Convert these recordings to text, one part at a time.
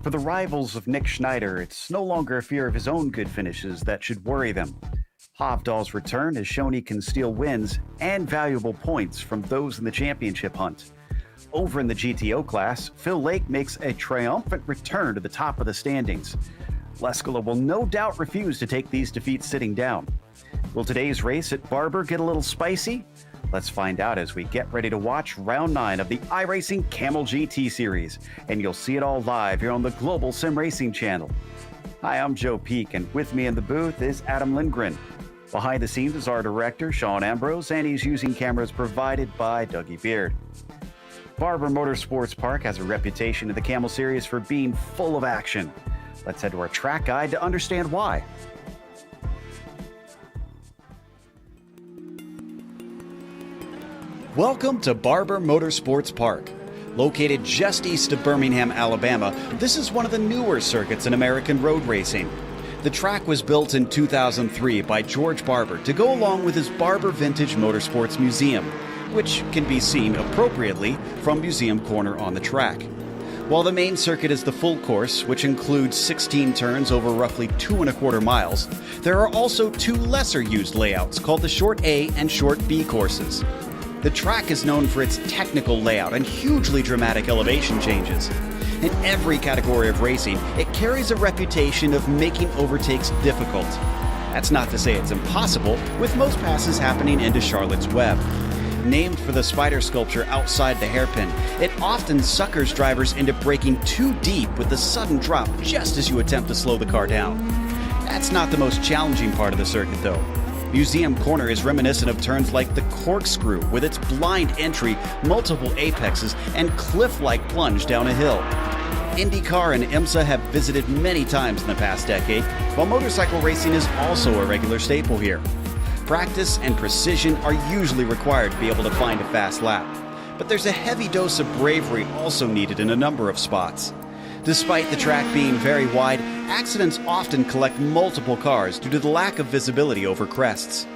For the rivals of Nick Schneider, it's no longer a fear of his own good finishes that should worry them. Hovdal's return has shown he can steal wins and valuable points from those in the championship hunt. Over in the GTO class, Phil Lake makes a triumphant return to the top of the standings. Leskala will no doubt refuse to take these defeats sitting down. Will today's race at Barber get a little spicy? Let's find out as we get ready to watch round 9 of the iRacing Kamel GT series, and you'll see it all live here on the Global SimRacing channel. Hi, I'm Joe Peak, and with me in the booth is Adam Lindgren. Behind the scenes is our director, Sean Ambrose, and he's using cameras provided by Dougie Beard. Barber Motorsports Park has a reputation in the Kamel series for being full of action. Let's head to our track guide to understand why. Welcome to Barber Motorsports Park. Located just east of Birmingham, Alabama, this is one of the newer circuits in American road racing. The track was built in 2003 by George Barber to go along with his Barber Vintage Motorsports Museum, which can be seen appropriately from Museum Corner on the track. While the main circuit is the full course, which includes 16 turns over roughly 2.25 miles, there are also two lesser used layouts called the Short A and Short B courses. The track is known for its technical layout and hugely dramatic elevation changes. In every category of racing, it carries a reputation of making overtakes difficult. That's not to say it's impossible, with most passes happening into Charlotte's Web. Named for the spider sculpture outside the hairpin, it often suckers drivers into braking too deep with a sudden drop just as you attempt to slow the car down. That's not the most challenging part of the circuit, though. Museum Corner is reminiscent of turns like the Corkscrew, with its blind entry, multiple apexes, and cliff-like plunge down a hill. IndyCar and IMSA have visited many times in the past decade, while motorcycle racing is also a regular staple here. Practice and precision are usually required to be able to find a fast lap, but there's a heavy dose of bravery also needed in a number of spots. Despite the track being very wide, accidents often collect multiple cars due to the lack of visibility over crests.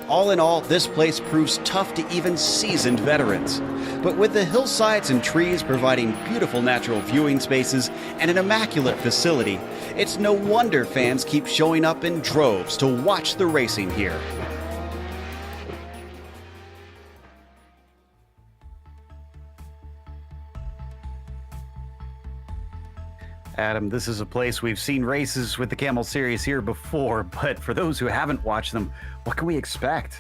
All in all, this place proves tough to even seasoned veterans. But with the hillsides and trees providing beautiful natural viewing spaces and an immaculate facility, it's no wonder fans keep showing up in droves to watch the racing here. Adam, this is a place we've seen races with the Kamel series here before, but for those who haven't watched them, what can we expect?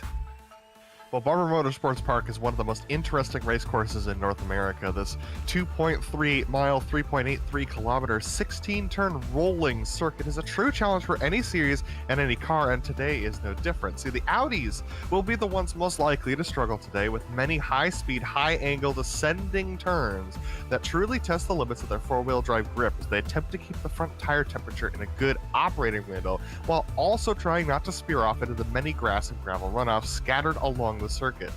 Well, Barber Motorsports Park is one of the most interesting race courses in North America. This 2.3 mile, 3.83 kilometer, 16-turn rolling circuit is a true challenge for any series and any car, and today is no different. See, the Audis will be the ones most likely to struggle today with many high-speed, high-angle descending turns that truly test the limits of their four-wheel drive grip as they attempt to keep the front tire temperature in a good operating window while also trying not to spear off into the many grass and gravel runoffs scattered along the circuit.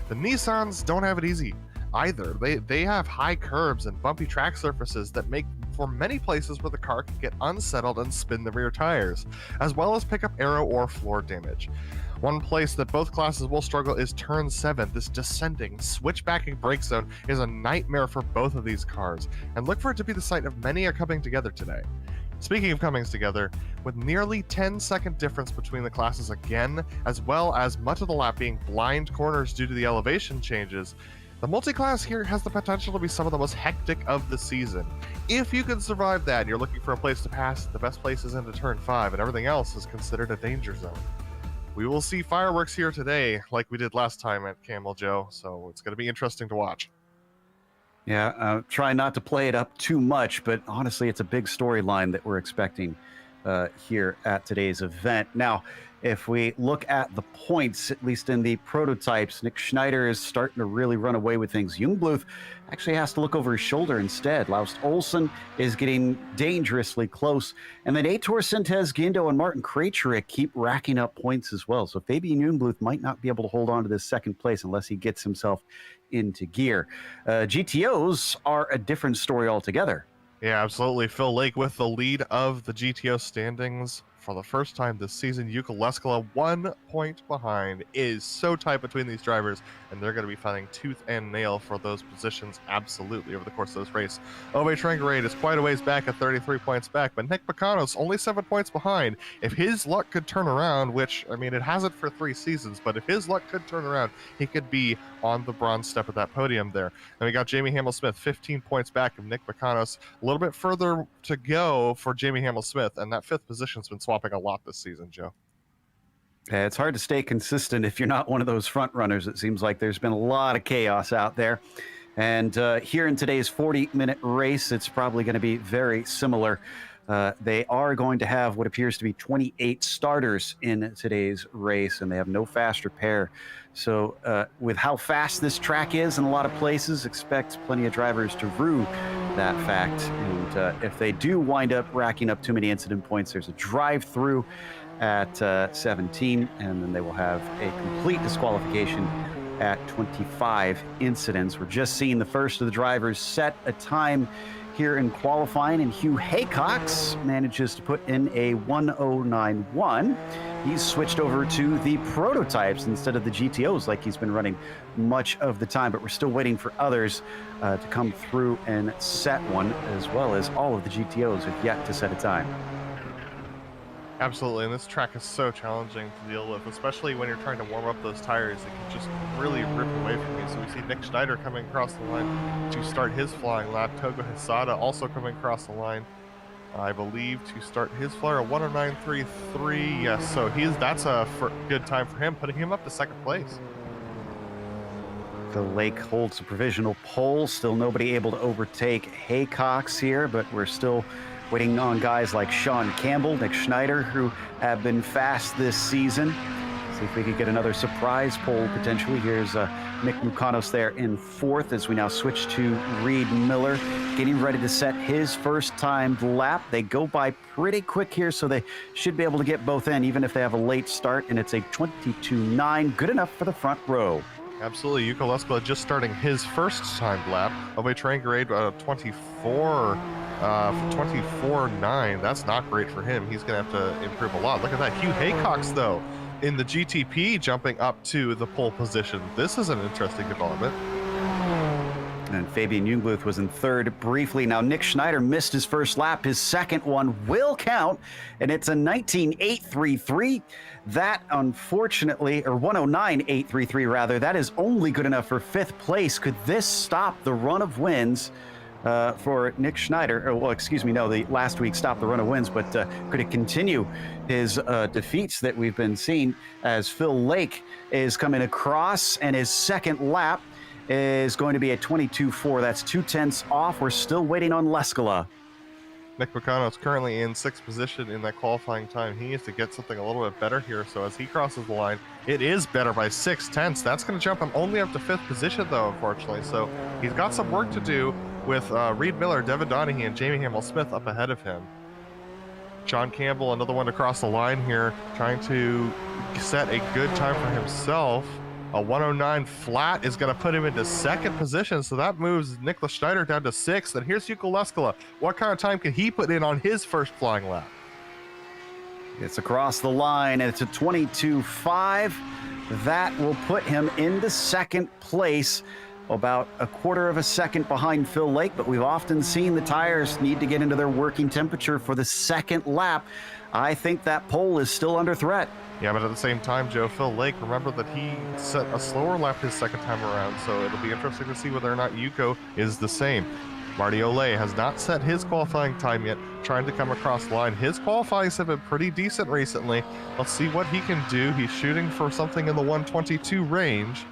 The Nissans don't have it easy either. They have high curbs and bumpy track surfaces that make for many places where the car can get unsettled and spin the rear tires, as well as pick up aero or floor damage. One place that both classes will struggle is turn 7. This descending, switchbacking brake zone is a nightmare for both of these cars, and look for it to be the site of many are coming together today. Speaking of coming together, with nearly 10-second difference between the classes again, as well as much of the lap being blind corners due to the elevation changes, the multi-class here has the potential to be some of the most hectic of the season. If you can survive that, you're looking for a place to pass, the best place is into turn 5, and everything else is considered a danger zone. We will see fireworks here today, like we did last time at Kamel, Joe, so it's going to be interesting to watch. Yeah, try not to play it up too much, but honestly, it's a big storyline that we're expecting here at today's event. Now, if we look at the points, at least in the prototypes, Nick Schneider is starting to really run away with things. Jungbluth actually has to look over his shoulder instead. Laust Olsen is getting dangerously close. And then Aitor Sintez Guindo and Martin Krejcik keep racking up points as well. So Fabian Jungbluth might not be able to hold on to this second place unless he gets himself into gear. GTOs are a different story altogether. Yeah, absolutely. Phil Lake with the lead of the GTO standings for the first time this season. Yuka Leskala 1 point behind. Is so tight between these drivers, and they're going to be fighting tooth and nail for those positions absolutely over the course of this race. Ove Trangarade is quite a ways back at 33 points back, but Nick Bacanos only 7 points behind. If his luck could turn around, which, I mean, it hasn't for 3 seasons, but if his luck could turn around, he could be on the bronze step of that podium there. And we got Jamie Hamill-Smith 15 points back of Nick Bacanos. A little bit further to go for Jamie Hamill-Smith, and that 5th position's been swapping a lot this season, Joe. Yeah, it's hard to stay consistent if you're not one of those front runners. It seems like there's been a lot of chaos out there. And here in today's 40-minute race, it's probably going to be very similar. They are going to have what appears to be 28 starters in today's race, and they have no faster pair. So with how fast this track is in a lot of places, expect plenty of drivers to rue that fact. And if they do wind up racking up too many incident points, there's a drive-through at 17, and then they will have a complete disqualification at 25 incidents. We're just seeing the first of the drivers set a time here in qualifying, and Hugh Haycox manages to put in a 1:09.1. He's switched over to the prototypes instead of the GTOs like he's been running much of the time, but we're still waiting for others to come through and set one, as well as all of the GTOs have yet to set a time. Absolutely, and this track is so challenging to deal with, especially when you're trying to warm up those tires. It can just really rip away from you. So we see Nick Schneider coming across the line to start his flying lap. Togo Hisada also coming across the line, I believe, to start his flyer, 1:09.33. Yes, so that's a good time for him, putting him up to 2nd place. The Lake holds a provisional pole. Still nobody able to overtake Haycox here, but we're still waiting on guys like Sean Campbell, Nick Schneider, who have been fast this season. See if we could get another surprise pole potentially. Here's Nick Mukanos there in 4th as we now switch to Reed Miller, getting ready to set his first timed lap. They go by pretty quick here, so they should be able to get both in, even if they have a late start, and it's a 22.9, good enough for the front row. Absolutely. Yuka Leskala just starting his first timed lap. Ove Trangarade 24.9. That's not great for him. He's going to have to improve a lot. Look at that. Hugh Haycox, though, in the GTP jumping up to the pole position. This is an interesting development. And Fabian Jungbluth was in 3rd briefly. Now, Nick Schneider missed his first lap. His second one will count, and it's a 19.833. That, unfortunately, or 109.833 rather, that is only good enough for 5th place. Could this stop the run of wins for Nick Schneider? Or, well, excuse me, no, the last week stopped the run of wins, but could it continue his defeats that we've been seeing as Phil Lake is coming across, and his second lap is going to be a 22.4. That's 0.2 off. We're still waiting on Leskala. Nick Bacanos currently in 6th position in that qualifying time. He needs to get something a little bit better here. So as he crosses the line, it is better by 0.6. That's going to jump him only up to 5th position, though, unfortunately. So he's got some work to do with Reed Miller, Devin Donahue, and Jamie Hamill-Smith up ahead of him. Sean Campbell, another one to cross the line here, trying to set a good time for himself. A 1:09 flat is going to put him into 2nd position, so that moves Nicholas Schneider down to 6th. And here's Yuka Leskala. What kind of time can he put in on his first flying lap? It's across the line, and it's a 22.5. That will put him into 2nd place, about a 1/4 of a second behind Phil Lake, but we've often seen the tires need to get into their working temperature for the 2nd lap. I think that pole is still under threat. Yeah, but at the same time, Joe, Phil Lake, remember that he set a slower lap his second time around, so it'll be interesting to see whether or not Yuko is the same. Marty Olay has not set his qualifying time yet, trying to come across the line. His qualifyings have been pretty decent recently. Let's see what he can do. He's shooting for something in the 122 range.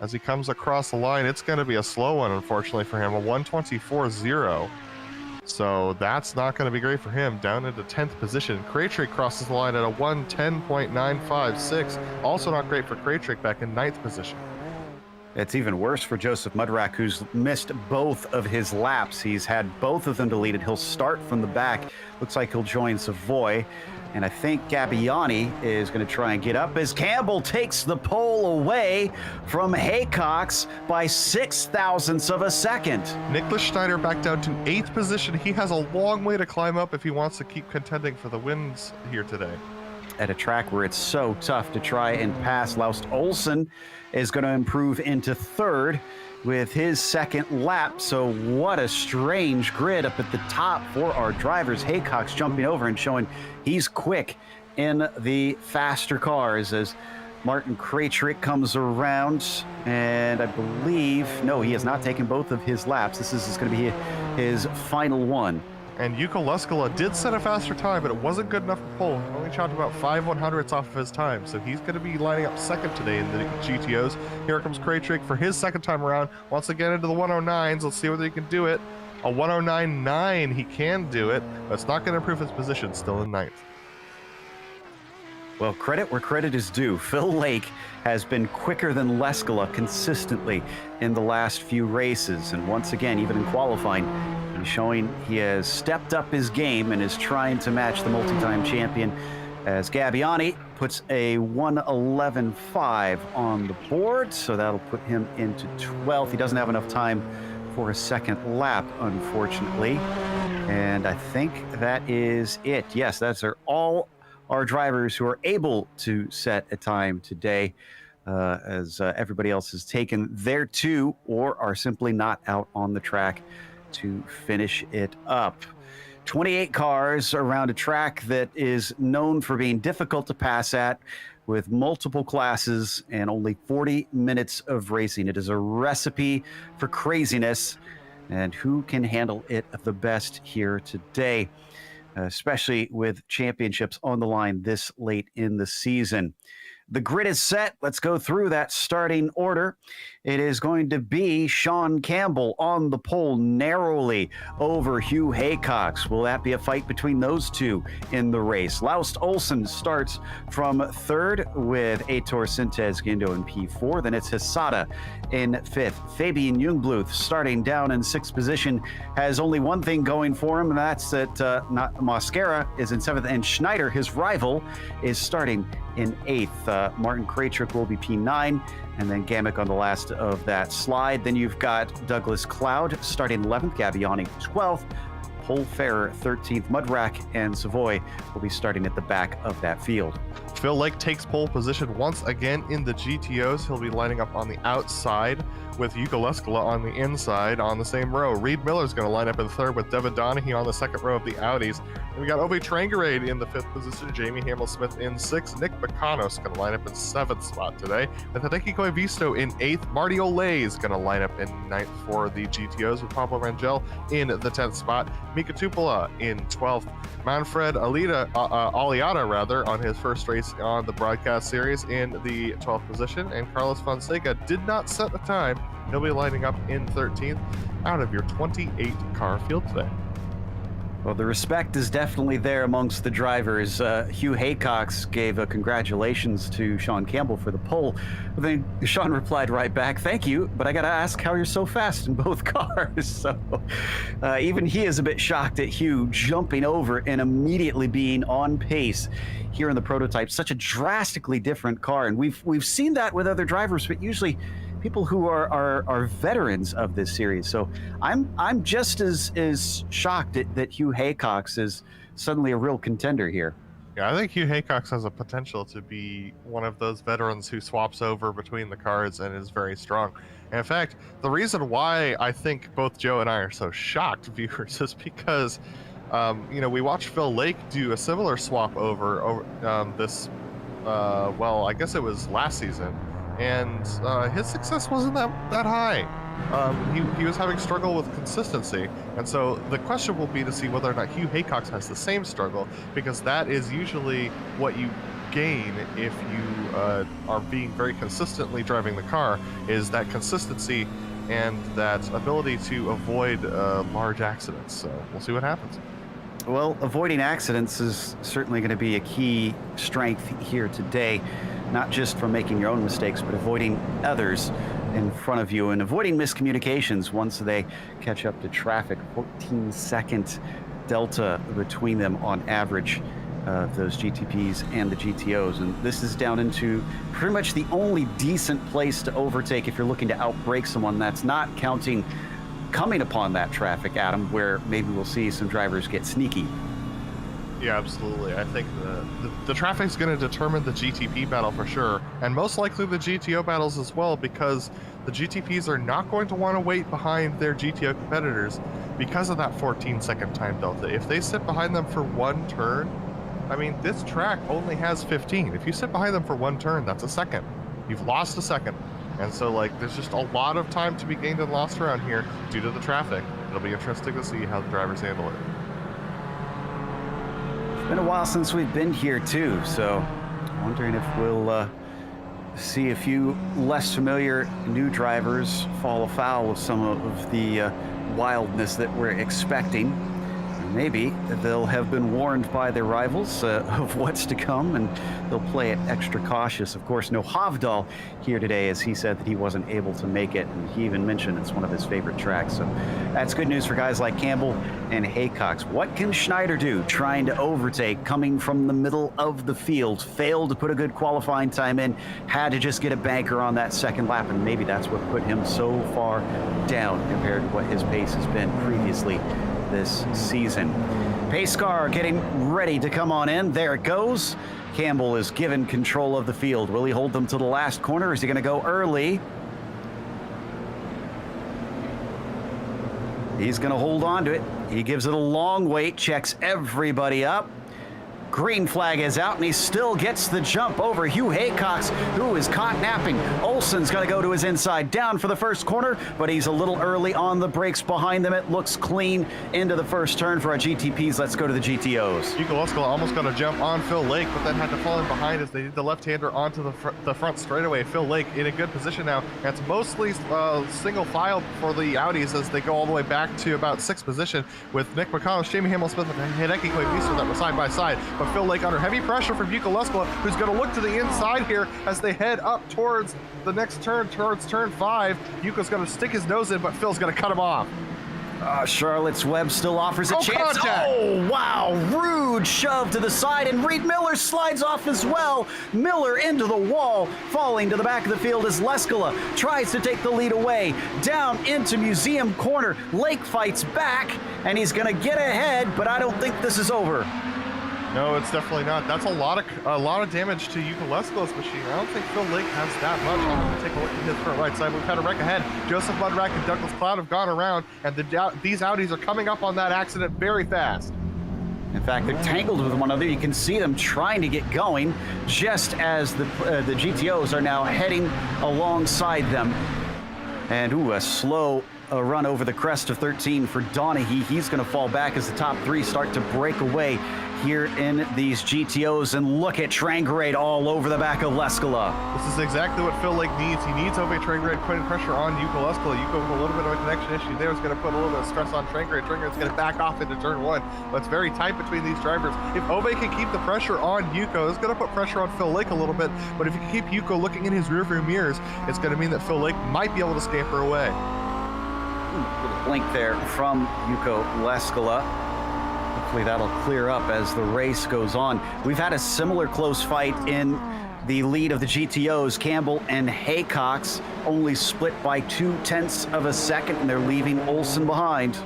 As he comes across the line, it's going to be a slow one, unfortunately, for him, a 124.0. So that's not going to be great for him. Down into 10th position. Kraytrick crosses the line at a 110.956. Also not great for Kraytrick, back in 9th position. It's even worse for Joseph Mudrack, who's missed both of his laps. He's had both of them deleted. He'll start from the back. Looks like he'll join Savoy. And I think Gabbiani is going to try and get up as Campbell takes the pole away from Haycox by 0.06 of a second. Nicholas Schneider back down to 8th position. He has a long way to climb up if he wants to keep contending for the wins here today. At a track where it's so tough to try and pass, Laust Olsen is going to improve into 3rd with his 2nd lap. So what a strange grid up at the top for our drivers. Haycox jumping over and showing he's quick in the faster cars as Martin Krajcik comes around, and I believe, no, he has not taken both of his laps. This is going to be his final one. And Yuko Leskala did set a faster time, but it wasn't good enough for pole. He only chopped about 5/100ths off of his time, so he's going to be lining up 2nd today in the GTOs. Here comes Krajcik for his 2nd time around. Wants to get into the 109s. Let's see whether he can do it. A 109.9, he can do it, but it's not going to improve his position, still in 9th. Well, credit where credit is due. Phil Lake has been quicker than Leskala consistently in the last few races. And once again, even in qualifying, he's showing he has stepped up his game and is trying to match the multi-time champion as Gabbiani puts a 1:11.5 on the board. So that'll put him into 12th. He doesn't have enough time for a 2nd lap, unfortunately. And I think that is it. Yes, that's all our drivers who are able to set a time today, as everybody else has taken their 2 or are simply not out on the track to finish it up. 28 cars around a track that is known for being difficult to pass at, with multiple classes and only 40 minutes of racing. It is a recipe for craziness, and who can handle it the best here today, especially with championships on the line this late in the season. The grid is set. Let's go through that starting order. It is going to be Sean Campbell on the pole narrowly over Hugh Haycox. Will that be a fight between those two in the race? Laust Olsen starts from 3rd with Aitor Sintez Guindo in P4. Then it's Hisada in 5th. Fabian Jungbluth starting down in 6th position has only one thing going for him, and that's that Mosquera is in 7th, and Schneider, his rival, is starting in 8th. Martin Krajcik will be P9, and then Gamek on the last of that slide. Then you've got Douglas Cloud starting 11th, Gabbiani 12th, Pole Ferrer 13th, Mudrack and Savoy will be starting at the back of that field. Phil Lake takes pole position once again in the GTOs. He'll be lining up on the outside with Yuko Leskala on the inside on the same row. Reed Miller's going to line up in 3rd with Devin Donahue on the 2nd row of the Audis. And we got Obi Trangarade in the 5th position, Jamie Hamill-Smith in 6th, Nick Bacanos going to line up in 7th spot today, with Hideki Koivisto in 8th. Marty Olay is going to line up in 9th for the GTOs, with Pablo Rangel in the 10th spot, Mika Tupola in 12th, Manfred Aliada on his first race on the broadcast series in the 12th position, and Carlos Fonseca did not set a time. He'll be lining up in 13th out of your 28 car field today. Well, the respect is definitely there amongst the drivers. Hugh Haycox gave a congratulations to Sean Campbell for the pole. But then Sean replied right back, "Thank you, but I got to ask how you're so fast in both cars." So even he is a bit shocked at Hugh jumping over and immediately being on pace here in the prototype. Such a drastically different car, and we've seen that with other drivers, but usually people who are veterans of this series. So I'm just as shocked that Hugh Haycox is suddenly a real contender here. Yeah, I think Hugh Haycox has a potential to be one of those veterans who swaps over between the cars and is very strong. And in fact, the reason why I think both Joe and I are so shocked, viewers, is because we watched Phil Lake do a similar swap over this, well, I guess it was last season, and his success wasn't that high. He was having struggle with consistency, and so the question will be to see whether or not Hugh Haycox has the same struggle, because that is usually what you gain if you are being very consistently driving the car, is that consistency and that ability to avoid large accidents. So we'll see what happens. Well, avoiding accidents is certainly going to be a key strength here today, not just from making your own mistakes, but avoiding others in front of you and avoiding miscommunications once they catch up to traffic. 14-second delta between them on average those GTPs and the GTOs. And this is down into pretty much the only decent place to overtake if you're looking to outbrake someone. That's not counting coming upon that traffic, Adam, where maybe we'll see some drivers get sneaky. Yeah, absolutely. I think the traffic's going to determine the GTP battle for sure, and most likely the GTO battles as well, because the GTPs are not going to want to wait behind their GTO competitors because of that 14-second time delta. If they sit behind them for one turn, I mean, this track only has 15. If you sit behind them for one turn, that's a second. You've lost a second. And so, like, there's just a lot of time to be gained and lost around here due to the traffic. It'll be interesting to see how the drivers handle it. It's been a while since we've been here, too, so wondering if we'll see a few less familiar new drivers fall afoul of some of the wildness that we're expecting. Maybe they'll have been warned by their rivals of what's to come, and they'll play it extra cautious. Of course, no Havdal here today, as he said that he wasn't able to make it, and he even mentioned it's one of his favorite tracks. So that's good news for guys like Campbell and Haycox. What can Schneider do trying to overtake, coming from the middle of the field? Failed to put a good qualifying time in, had to just get a banker on that second lap, and maybe that's what put him so far down compared to what his pace has been previously this season. Pace car getting ready to come on in. There it goes. Campbell is given control of the field. Will he hold them to the last corner? Is he going to go early? He's going to hold on to it. He gives it a long wait, checks everybody up. Green flag is out, and he still gets the jump over Hugh Haycox, who is caught napping. Olsen's going to go to his inside, down for the first corner, but he's a little early on the brakes behind them. It looks clean into the first turn for our GTPs. Let's go to the GTOs. Yukolesko almost got a jump on Phil Lake, but then had to fall in behind as they did the left-hander onto the front straightaway. Phil Lake in a good position now. That's mostly single file for the Audis as they go all the way back to about 6th position with Nick McConnell, Jamie Hamill-Smith, and Hideki Koivisto that were side by side. But Phil Lake under heavy pressure from Yuka Leskola, who's going to look to the inside here as they head up towards the next turn, towards turn 5. Yuka's going to stick his nose in, but Phil's going to cut him off. Charlotte's Web still offers a chance. Contact. Oh, wow. Rude shove to the side, and Reed Miller slides off as well. Miller into the wall, falling to the back of the field as Leskola tries to take the lead away. Down into Museum Corner. Lake fights back, and he's going to get ahead, but I don't think this is over. No, it's definitely not. That's a lot of damage to Yuka Leskola's machine. I don't think Phil Lake has that much. I'm going to take a look at his front right side. We've had a wreck ahead. Joseph Mudrack and Douglas Cloud have gone around, and these Audis are coming up on that accident very fast. In fact, they're tangled with one another. You can see them trying to get going just as the GTOs are now heading alongside them. And, a slow run over the crest of 13 for Donaghy. He's going to fall back as the top 3 start to break away here in these GTOs, and look at Trangrade all over the back of Leskola. This is exactly what Phil Lake needs. He needs Ove Trangrade putting pressure on Yuka Leskola. Yuka with a little bit of a connection issue there is going to put a little bit of stress on Trangrade. Trangrade's going to back off into turn 1, but it's very tight between these drivers. If Ove can keep the pressure on Yuka, it's going to put pressure on Phil Lake a little bit, but if you can keep Yuka looking in his rearview mirrors, it's going to mean that Phil Lake might be able to scamper away. Little blink there from Yuka Leskola. Hopefully that'll clear up as the race goes on. We've had a similar close fight in the lead of the GTOs. Campbell and Haycox only split by 0.2 of a second, and they're leaving Olsen behind.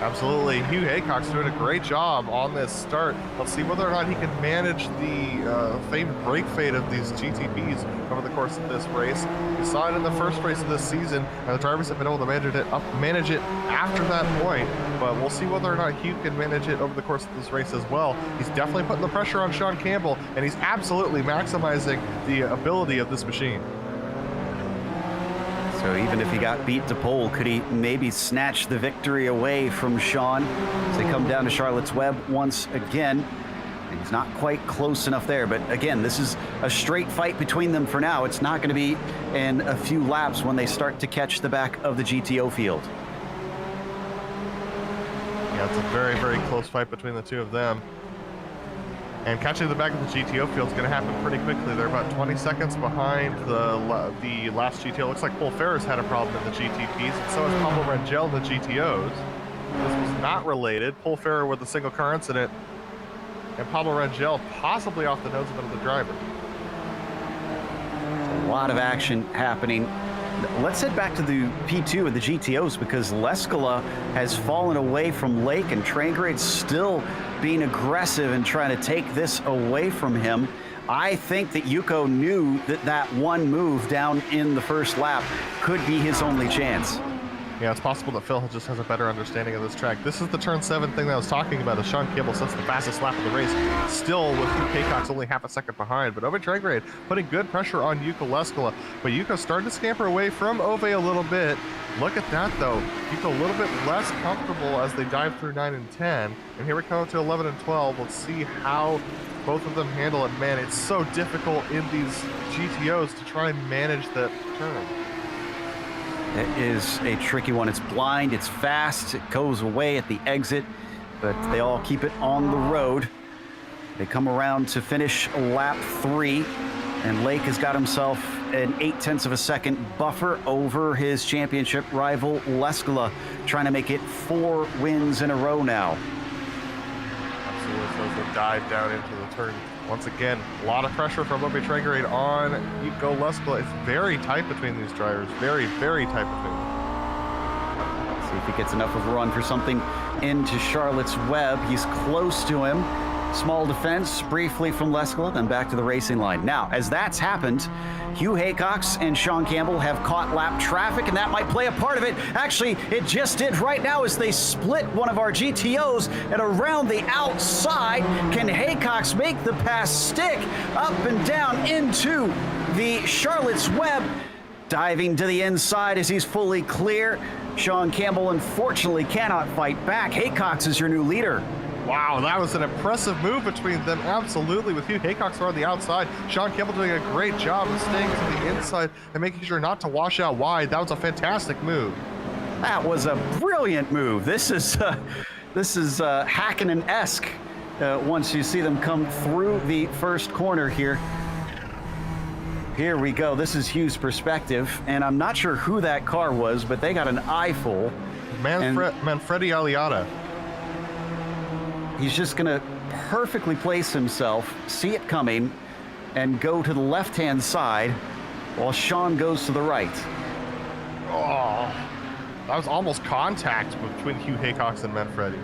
Absolutely. Hugh Haycox doing a great job on this start. Let's see whether or not he can manage the famed brake fade of these GTPs over the course of this race. We saw it in the first race of this season, and the drivers have been able to manage it after that point, but we'll see whether or not Hugh can manage it over the course of this race as well. He's definitely putting the pressure on Sean Campbell, and he's absolutely maximizing the ability of this machine. So even if he got beat to pole, could he maybe snatch the victory away from Sean as they come down to Charlotte's Web once again? And he's not quite close enough there, but again, this is a straight fight between them for now. It's not going to be in a few laps when they start to catch the back of the GTO field. Yeah, it's a very, very close fight between the two of them. And catching the back of the GTO field is going to happen pretty quickly. They're about 20 seconds behind the last GTO. Looks like Paul Ferris had a problem in the GTPs, and so has Pablo Rangel in the GTOs. This was not related. Paul Ferrer with a single car incident and Pablo Rangel possibly off the nose of another driver. A lot of action happening. Let's head back to the P2 of the GTOs because Leskala has fallen away from Lake, and Trangrade's still being aggressive and trying to take this away from him. I think that Yuko knew that that one move down in the first lap could be his only chance. Yeah, it's possible that Phil just has a better understanding of this track. This is the turn 7 thing that I was talking about, as Sean Campbell sets the fastest lap of the race, still with Hugh Haycox only half a second behind. But Ove Trangrade putting good pressure on Yuko Leskala. But Yuko starting to scamper away from Ove a little bit. Look at that, though. Yuko a little bit less comfortable as they dive through 9 and 10. And here we come to 11 and 12. Let's see how both of them handle it. Man, it's so difficult in these GTOs to try and manage that turn. It is a tricky one. It's blind, it's fast, it goes away at the exit, but they all keep it on the road. They come around to finish lap 3, and Lake has got himself an 0.8 of a second buffer over his championship rival Leskala, trying to make it 4 wins in a row now. Absolutely, so as they dive down into the turn. Once again, a lot of pressure from Ove Trangrade on Yuko Leskala. It's very tight between these drivers. Very, very tight between them. Let's see if he gets enough of a run for something into Charlotte's Web. He's close to him. Small defense briefly from Leskala, then back to the racing line. Now, as that's happened, Hugh Haycox and Sean Campbell have caught lap traffic, and that might play a part of it. Actually, it just did right now as they split one of our GTOs, and around the outside, can Haycox make the pass stick up and down into the Charlotte's Web? Diving to the inside as he's fully clear. Sean Campbell unfortunately cannot fight back. Haycox is your new leader. Wow, that was an impressive move between them, absolutely, with Hugh Haycox on the outside. Sean Campbell doing a great job of staying to the inside and making sure not to wash out wide. That was a fantastic move. That was a brilliant move. This is Hakkinen-esque once you see them come through the first corner here. Here we go. This is Hugh's perspective, and I'm not sure who that car was, but they got an eyeful. Manfredi Aliata. He's just going to perfectly place himself, see it coming, and go to the left-hand side while Sean goes to the right. Oh, that was almost contact between Hugh Haycox and Manfredi.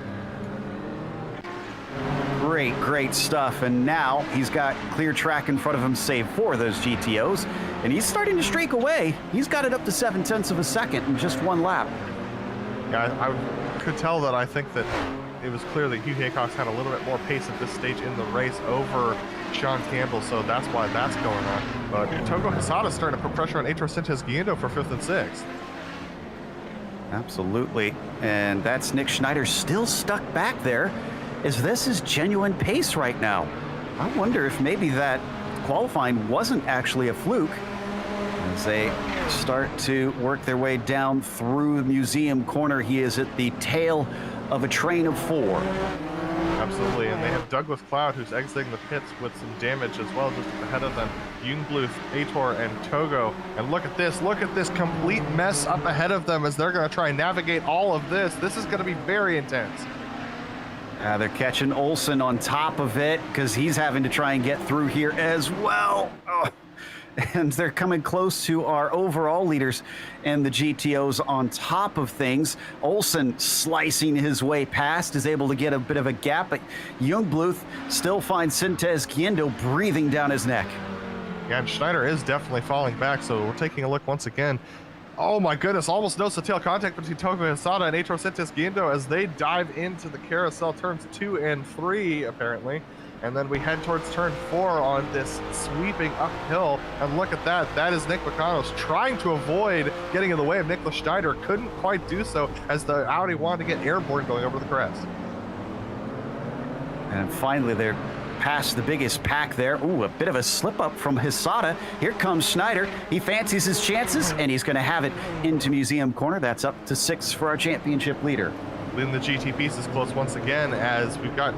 Great, great stuff. And now he's got clear track in front of him, save for those GTOs, and he's starting to streak away. He's got it up to 0.7 of a second in just one lap. Yeah, I could tell that. I think that it was clear that Hugh Haycox had a little bit more pace at this stage in the race over Sean Campbell, so that's why that's going on. But Togo Hisada's starting to put pressure on Heitor Sintes Guindo for 5th and 6th. Absolutely. And that's Nick Schneider still stuck back there, as this is genuine pace right now. I wonder if maybe that qualifying wasn't actually a fluke, as they start to work their way down through the museum corner. He is at the tail of a train of 4. Absolutely, and they have Douglas Cloud, who's exiting the pits with some damage as well, just ahead of them. Jungbluth, Aitor, and Togo. And look at this complete mess up ahead of them as they're going to try and navigate all of this. This is going to be very intense. They're catching Olsen on top of it because he's having to try and get through here as well. Oh. And they're coming close to our overall leaders and the GTOs on top of things. Olsen slicing his way past, is able to get a bit of a gap, but Jungbluth still finds Sintes Guindo breathing down his neck. Yeah, and Schneider is definitely falling back, so we're taking a look once again. Oh my goodness, almost no tail contact between Togo Hisada and Heitor Sintes Guindo as they dive into the carousel turns 2 and 3, apparently. And then we head towards turn 4 on this sweeping uphill. And look at that. That is Nick Bocanos trying to avoid getting in the way of Nicholas Schneider. Couldn't quite do so as the Audi wanted to get airborne going over the crest. And finally, they're past the biggest pack there. Ooh, a bit of a slip up from Hisada. Here comes Schneider. He fancies his chances, and he's going to have it into Museum Corner. That's up to 6 for our championship leader. Leading the GT piece is close once again as we've got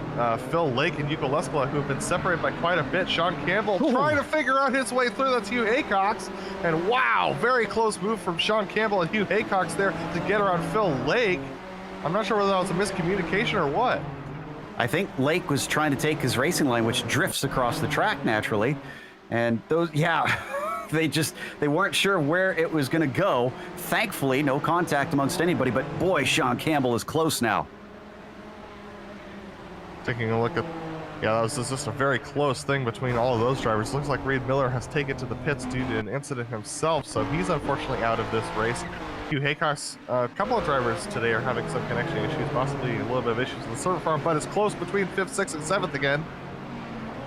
Phil Lake and Yuko Leskala, who have been separated by quite a bit. Sean Campbell trying to figure out his way through. That's Hugh Haycox. And wow, very close move from Sean Campbell and Hugh Haycox there to get around Phil Lake. I'm not sure whether that was a miscommunication or what. I think Lake was trying to take his racing line, which drifts across the track naturally. And those, yeah, they weren't sure where it was going to go. Thankfully, no contact amongst anybody, but boy, Sean Campbell is close now. Taking a look at, yeah, that was just a very close thing between all of those drivers. Looks like Reed Miller has taken to the pits due to an incident himself, so he's unfortunately out of this race. Hugh Haycock's, a couple of drivers today are having some connection issues, possibly a little bit of issues in the server farm, but it's close between 5th, 6th, and 7th again.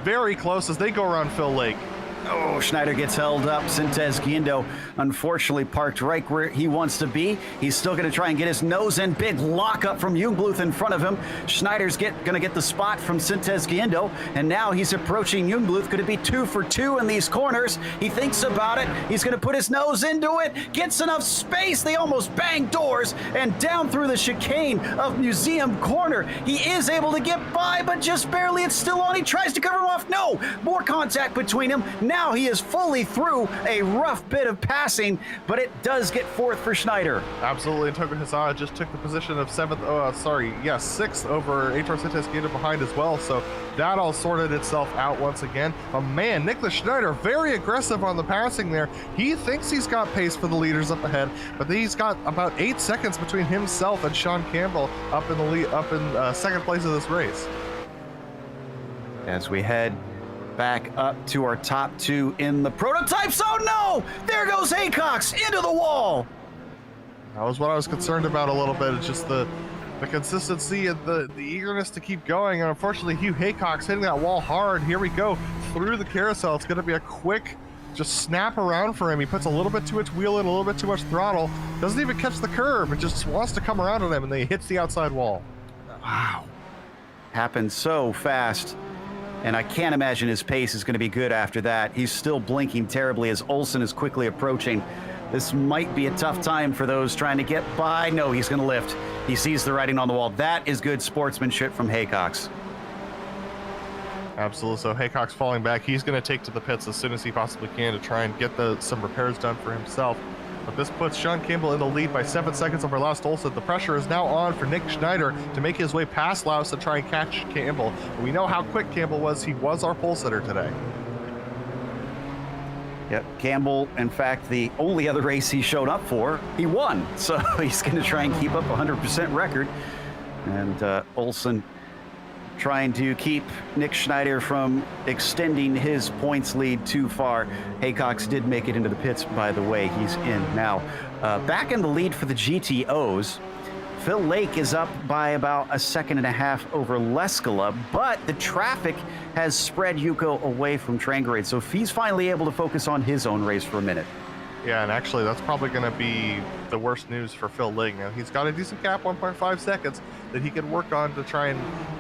Very close as they go around Phil Lake. Oh, Schneider gets held up. Sintez Guindo unfortunately parked right where he wants to be. He's still going to try and get his nose in. Big lockup from Jungbluth in front of him. Schneider's going to get the spot from Sintez Guindo, and now he's approaching Jungbluth. Could it be 2 for 2 in these corners? He thinks about it. He's going to put his nose into it. Gets enough space. They almost bang doors, and down through the chicane of Museum Corner. He is able to get by, but just barely. It's still on. He tries to cover him off. No, more contact between them. Now he is fully through a rough bit of passing, but it does get 4th for Schneider. Absolutely, and Togo Hazara just took the position of 6th over HR Sintez Guindo behind as well, so that all sorted itself out once again. But man, Nicholas Schneider, very aggressive on the passing there. He thinks he's got pace for the leaders up ahead, but he's got about 8 seconds between himself and Sean Campbell up in the lead, second place of this race. As we head back up to our top 2 in the prototypes. Oh no! There goes Haycox into the wall. That was what I was concerned about a little bit. It's just the consistency and the eagerness to keep going. And unfortunately, Hugh Haycox hitting that wall hard. Here we go through the carousel. It's going to be a quick just snap around for him. He puts a little bit too much wheel in, a little bit too much throttle. Doesn't even catch the curve. It just wants to come around on him, and then he hits the outside wall. Wow. Happened so fast. And I can't imagine his pace is going to be good after that. He's still blinking terribly as Olsen is quickly approaching. This might be a tough time for those trying to get by. No, he's going to lift. He sees the writing on the wall. That is good sportsmanship from Haycox. Absolutely. So Haycox falling back. He's going to take to the pits as soon as he possibly can to try and get some repairs done for himself. But this puts Sean Campbell in the lead by 7 seconds over Laus Olsen. The pressure is now on for Nick Schneider to make his way past Laus and try and catch Campbell. We know how quick Campbell was. He was our pole sitter today. Yep, Campbell, in fact, the only other race he showed up for, he won. So he's going to try and keep up a 100% record. And Olsen trying to keep Nick Schneider from extending his points lead too far. Haycox did make it into the pits, by the way. He's in now. Back in the lead for the GTOs, Phil Lake is up by about 1.5 seconds over Leskala, but the traffic has spread Yuko away from Trangrade, so he's finally able to focus on his own race for a minute. Yeah, and actually that's probably going to be the worst news for Phil Lake. Now, he's got a decent gap, 1.5 seconds, that he can work on to try and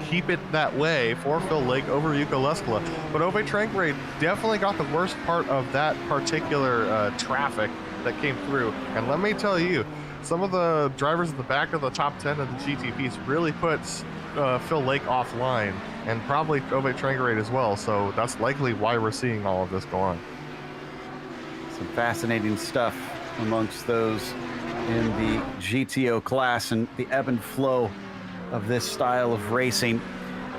keep it that way for Phil Lake over Yuko Leskala. But Ove Trangrade definitely got the worst part of that particular traffic that came through. And let me tell you, some of the drivers at the back of the top 10 of the GTPs really puts Phil Lake offline, and probably Ove Trangrade as well. So that's likely why we're seeing all of this go on. Some fascinating stuff amongst those in the GTO class and the ebb and flow of this style of racing.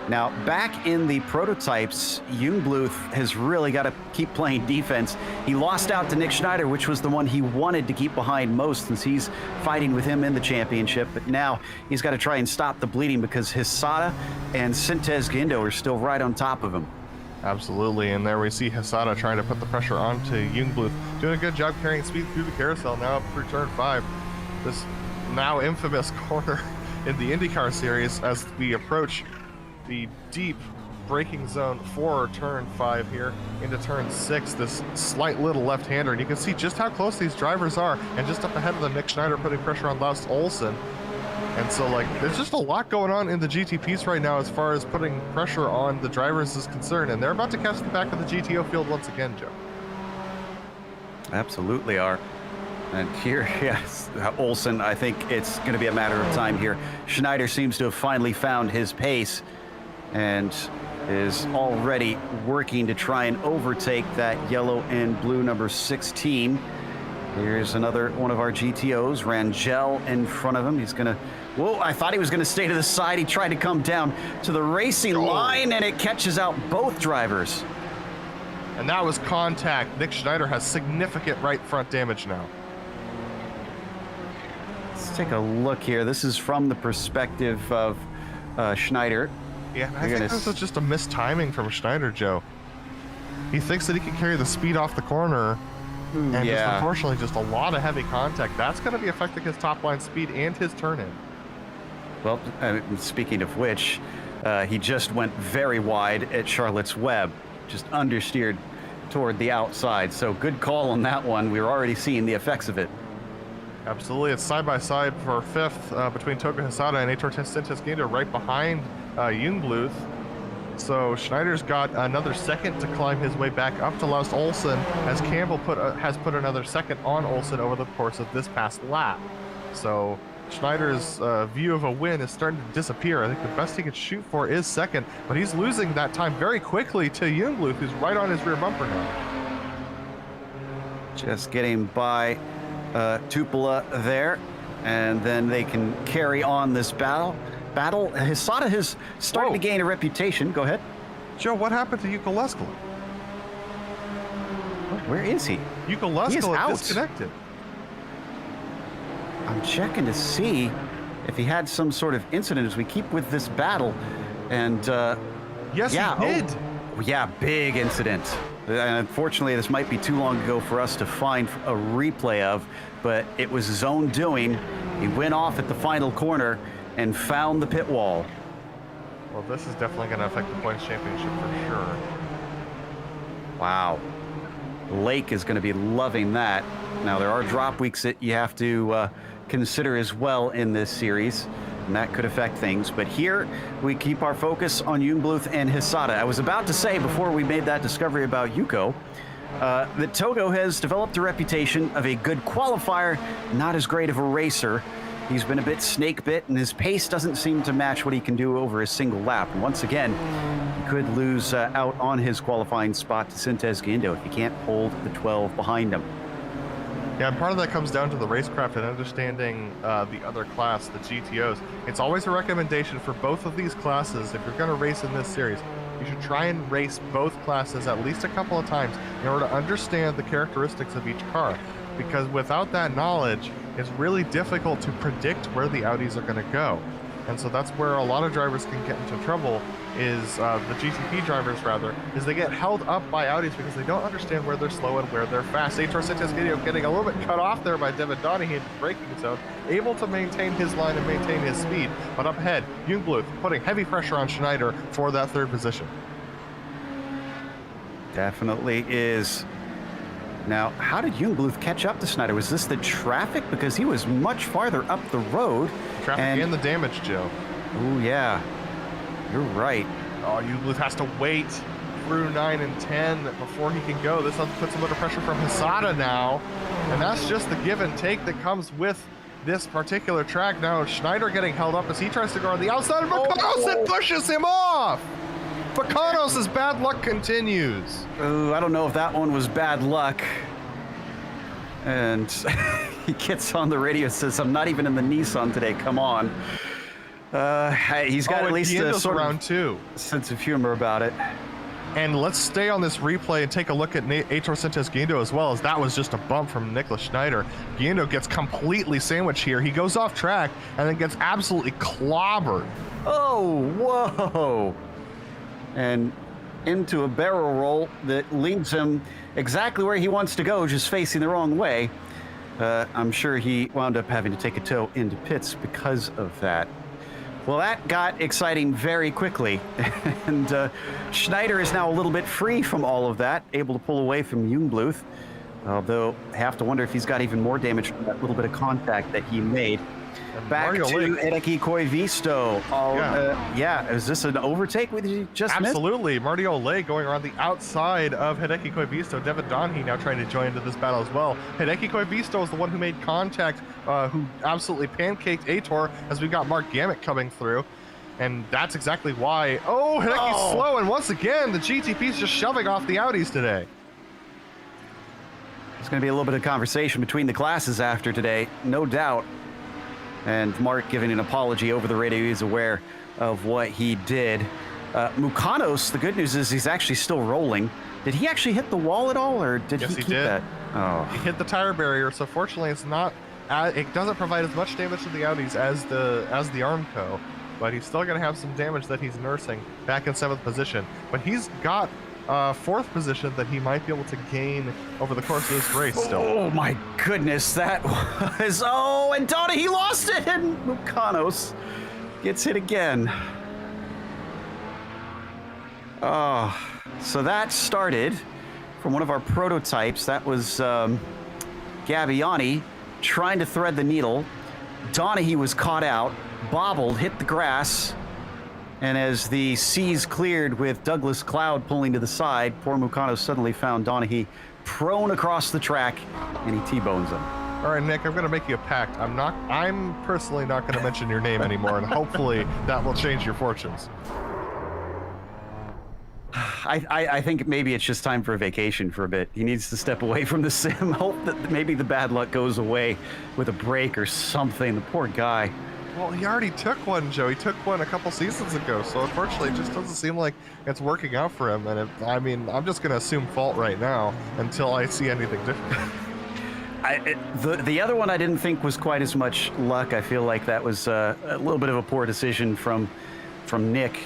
Now, back in the prototypes, Jungbluth has really got to keep playing defense. He lost out to Nick Schneider, which was the one he wanted to keep behind most since he's fighting with him in the championship. But now he's got to try and stop the bleeding because Hisada and Sintez Guindo are still right on top of him. Absolutely, and there we see Hisada trying to put the pressure onto Jungbluth, doing a good job carrying speed through the carousel now up through turn 5. This now infamous corner in the IndyCar series as we approach the deep braking zone for turn 5 here into turn 6, this slight little left-hander, and you can see just how close these drivers are, and just up ahead of them, Nick Schneider putting pressure on Laus Olsen. And so, like, there's just a lot going on in the GTPs right now as far as putting pressure on the drivers is concerned, and they're about to catch the back of the GTO field once again, Joe. Absolutely are. And here, yes, Olsen, I think it's going to be a matter of time here. Schneider seems to have finally found his pace and is already working to try and overtake that yellow and blue number 16. Here's another one of our GTOs, Rangel in front of him. He's going to Whoa, I thought he was going to stay to the side. He tried to come down to the racing line, and it catches out both drivers. And that was contact. Nick Schneider has significant right front damage now. Let's take a look here. This is from the perspective of Schneider. Yeah, I think this was just a missed timing from Schneider, Joe. He thinks that he can carry the speed off the corner, and just unfortunately just a lot of heavy contact. That's going to be affecting his top line speed and his turn-in. Well, speaking of which, he just went very wide at Charlotte's Web, just understeered toward the outside. So good call on that one. We were already seeing the effects of it. Absolutely. It's side-by-side for fifth between Togo Hisada and Heitor Sintesguindo right behind Jungbluth. So Schneider's got another second to climb his way back up to Laust Olsen, as Campbell has put another second on Olsen over the course of this past lap. So Schneider's view of a win is starting to disappear. I think the best he could shoot for is second, but he's losing that time very quickly to Jungbluth, who's right on his rear bumper now. Just getting by Tupola there, and then they can carry on this battle. Hisada has started to gain a reputation. Go ahead. Joe, what happened to Yuko Leskala? Where is he? Yuko Leskala disconnected. I'm checking to see if he had some sort of incident as we keep with this battle. And yes, he did. Yeah, big incident. And unfortunately, this might be too long ago for us to find a replay of, but it was his own doing. He went off at the final corner and found the pit wall. Well, this is definitely going to affect the points championship for sure. Wow. Lake is going to be loving that. Now, there are drop weeks that you have to consider as well in this series, and that could affect things. But here, we keep our focus on Jungbluth and Hisada. I was about to say, before we made that discovery about Yuko, that Togo has developed a reputation of a good qualifier, not as great of a racer. He's been a bit snake bit, and his pace doesn't seem to match what he can do over a single lap. And once again, he could lose out on his qualifying spot to Sintesguindo if he can't hold the 12 behind him. Yeah, and part of that comes down to the racecraft and understanding the other class, the GTOs. It's always a recommendation for both of these classes. If you're going to race in this series, you should try and race both classes at least a couple of times in order to understand the characteristics of each car. Because without that knowledge, it's really difficult to predict where the Audis are going to go. And so that's where a lot of drivers can get into trouble, is the GTP drivers rather, is they get held up by Audis because they don't understand where they're slow and where they're fast. Heitor Sintesguindo getting a little bit cut off there by Devin Donahue in the braking zone, able to maintain his line and maintain his speed. But up ahead, Jungbluth putting heavy pressure on Schneider for that third position. Definitely is. Now, how did Jungbluth catch up to Schneider? Was this the traffic? Because he was much farther up the road. Traffic and the damage, Joe. Oh, yeah. You're right. Oh, Jungbluth has to wait through 9 and 10 before he can go. This puts a little pressure from Hisada now. And that's just the give and take that comes with this particular track. Now, Schneider getting held up as he tries to go on the outside. Vacanos pushes him off! Vacanos' bad luck continues. I don't know if that one was bad luck. And he gets on the radio, says, I'm not even in the Nissan today, come on. He's got at least a sort of sense of humor about it. And let's stay on this replay and take a look at Heitor Sintesguindo as well, as that was just a bump from Nicholas Schneider. Guindo gets completely sandwiched here. He goes off track and then gets absolutely clobbered. Oh, whoa. And into a barrel roll that leads him exactly where he wants to go, just facing the wrong way. I'm sure he wound up having to take a tow into pits because of that. Well, that got exciting very quickly, and Schneider is now a little bit free from all of that, able to pull away from Jungbluth, although I have to wonder if he's got even more damage from that little bit of contact that he made. Back to Hideki Koivisto. Is this an overtake with you just missed? Absolutely. Marty Ole going around the outside of Hideki Koivisto. Devin Donahue now trying to join into this battle as well. Hideki Koivisto is the one who made contact, who absolutely pancaked Heitor, as we got Mark Gammett coming through. And that's exactly why. Oh, Hideki's slow, and once again, the GTP's just shoving off the Audis today. There's going to be a little bit of conversation between the classes after today, no doubt. And Mark giving an apology over the radio. He's aware of what he did. Mukanos, the good news is he's actually still rolling. Did he actually hit the wall at all, or did he keep that? Oh. He hit the tire barrier, so fortunately it's not. It doesn't provide as much damage to the Audis as the Armco, but he's still going to have some damage that he's nursing back in 7th position. But he's got 4th position that he might be able to gain over the course of this race still. Oh my goodness, that was... Oh, and Donnie, he lost it, and Mukanos gets hit again. Oh, so that started from one of our prototypes. That was Gabbiani trying to thread the needle. Donahue was caught out, bobbled, hit the grass, and as the seas cleared with Douglas Cloud pulling to the side, poor Mukanos suddenly found Donahue prone across the track, and he T-bones him. All right, Nick, I'm going to make you a pact. I'm personally not going to mention your name anymore, and hopefully that will change your fortunes. I think maybe it's just time for a vacation for a bit. He needs to step away from the sim, hope that maybe the bad luck goes away with a break or something. The poor guy. Well, he already took one, Joe. He took one a couple seasons ago, so unfortunately it just doesn't seem like it's working out for him. And I'm just going to assume fault right now until I see anything different. The other one I didn't think was quite as much luck. I feel like that was a little bit of a poor decision from Nick.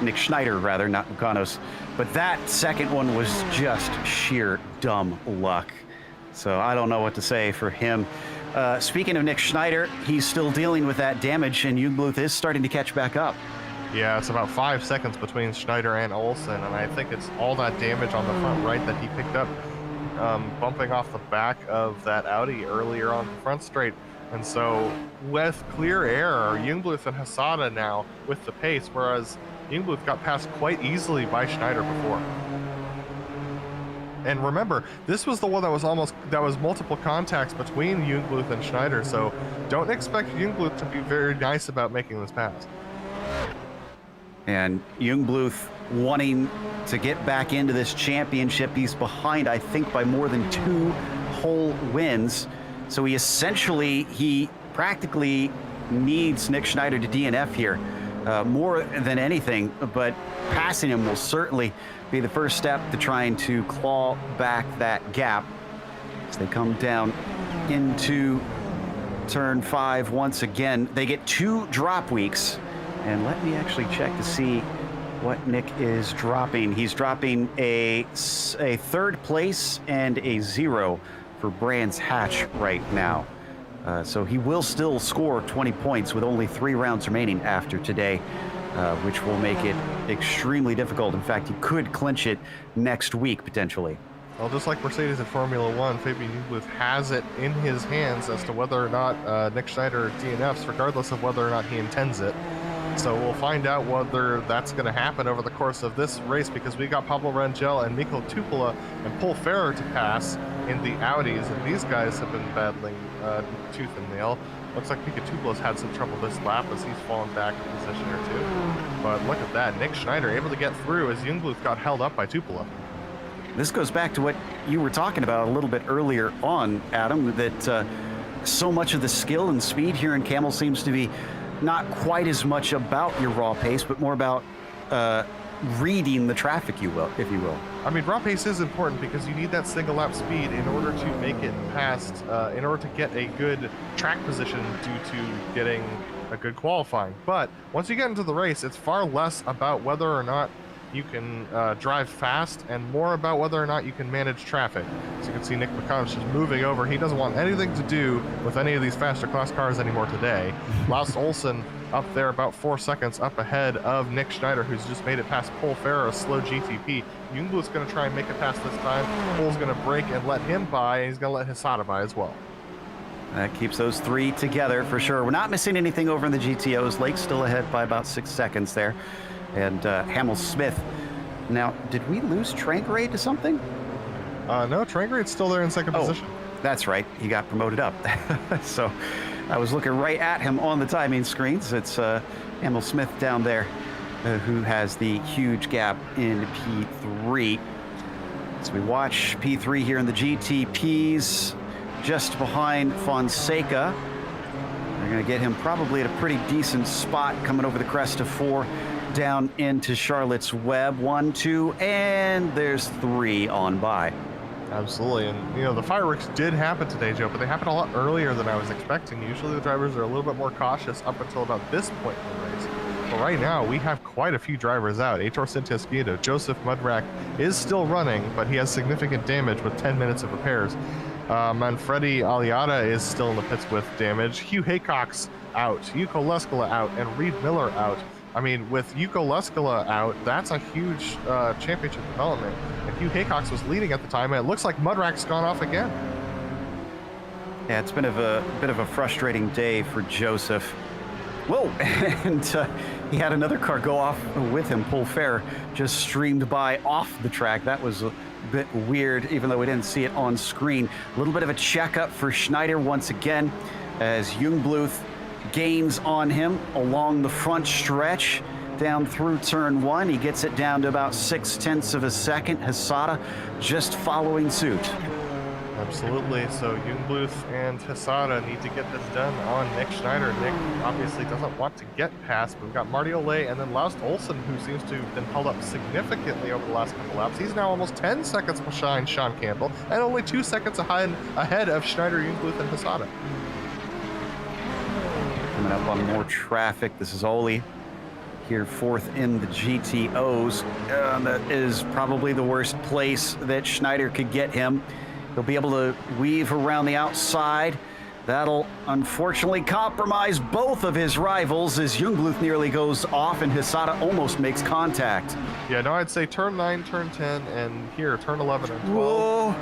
Nick Schneider, rather, not Mukanos. But that second one was just sheer dumb luck. So I don't know what to say for him. Speaking of Nick Schneider, he's still dealing with that damage, and Jungbluth is starting to catch back up. Yeah, it's about 5 seconds between Schneider and Olsen, and I think it's all that damage on the front right that he picked up, bumping off the back of that Audi earlier on the front straight. And so with clear air, Jungbluth and Hasada now with the pace, whereas Jungbluth got passed quite easily by Schneider before. And remember, this was the one that was multiple contacts between Jungbluth and Schneider, so don't expect Jungbluth to be very nice about making this pass. And Jungbluth wanting to get back into this championship. He's behind, I think, by more than 2 whole wins. So he practically needs Nick Schneider to DNF here. More than anything, but passing him will certainly be the first step to trying to claw back that gap as they come down into turn 5 once again. They get 2 drop weeks, and let me actually check to see what Nick is dropping. He's dropping a 3rd place and a 0 for Brands Hatch right now. So he will still score 20 points with only 3 rounds remaining after today, which will make it extremely difficult. In fact, he could clinch it next week, potentially. Well, just like Mercedes in Formula 1, Fabian Jungbluth has it in his hands as to whether or not Nick Schneider DNFs, regardless of whether or not he intends it. So we'll find out whether that's going to happen over the course of this race, because we got Pablo Rangel and Mikko Tupola and Paul Ferrer to pass in the Audis, and these guys have been battling tooth and nail. Looks like Mikko Tupola's had some trouble this lap as he's fallen back a position or 2. But look at that, Nick Schneider able to get through as Jungbluth got held up by Tupola. This goes back to what you were talking about a little bit earlier on, Adam, that so much of the skill and speed here in Kamel seems to be not quite as much about your raw pace, but more about reading the traffic, if you will. I mean, raw pace is important because you need that single lap speed in order to make it past, in order to get a good track position due to getting a good qualifying. But once you get into the race, it's far less about whether or not you can drive fast and more about whether or not you can manage traffic. So you can see Nick McConnell just moving over. He doesn't want anything to do with any of these faster class cars anymore today. Lars Olsen up there about 4 seconds up ahead of Nick Schneider, who's just made it past Paul Ferrer, a slow GTP. Jungbluth's going to try and make it past this time. Paul's going to brake and let him by, and he's going to let Hisada by as well. That keeps those 3 together for sure. We're not missing anything over in the GTOs. Lake's still ahead by about 6 seconds there. And Hamill Smith. Now, did we lose Trangrade to something? No, Trangrade's still there in 2nd position. That's right. He got promoted up. So I was looking right at him on the timing screens. It's Hamill Smith down there who has the huge gap in P3. As we watch P3 here in the GTPs, just behind Fonseca. going to get him probably at a pretty decent spot coming over the crest of 4 down into Charlotte's Web. 1, 2, and there's 3 on by. Absolutely, and you know, the fireworks did happen today, Joe, but they happened a lot earlier than I was expecting. Usually the drivers are a little bit more cautious up until about this point in the race. But right now, we have quite a few drivers out. Heitor Sintiesquito, Joseph Mudrack is still running, but he has significant damage with 10 minutes of repairs. Manfredi Aliada is still in the pits with damage. Hugh Haycock's out, Yuko Leskala out, and Reed Miller out. I mean, with Yuko Leskala out, that's a huge championship development. And Hugh Haycox was leading at the time, and it looks like Mudrack's gone off again. Yeah, it's been a bit of a frustrating day for Joseph. Whoa, and he had another car go off with him. Paul Fair just streamed by off the track. That was a bit weird, even though we didn't see it on screen. A little bit of a checkup for Schneider once again, as Jungbluth gains on him along the front stretch down through turn 1. He gets it down to about 0.6 of a second. Hesada just following suit. Absolutely. So Jungbluth and Hesada need to get this done on Nick Schneider. Nick obviously doesn't want to get past, but we've got Marty Olay and then Laust Olsen, who seems to have been held up significantly over the last couple laps. He's now almost 10 seconds behind Sean Campbell and only 2 seconds ahead of Schneider, Jungbluth, and Hesada. Coming up on more traffic. This is Oli here, 4th in the GTOs. That is probably the worst place that Schneider could get him. He'll be able to weave around the outside. That'll unfortunately compromise both of his rivals as Jungbluth nearly goes off and Hesada almost makes contact. Yeah, no, I'd say turn 9, turn 10, and here, turn 11 and 12. Whoa.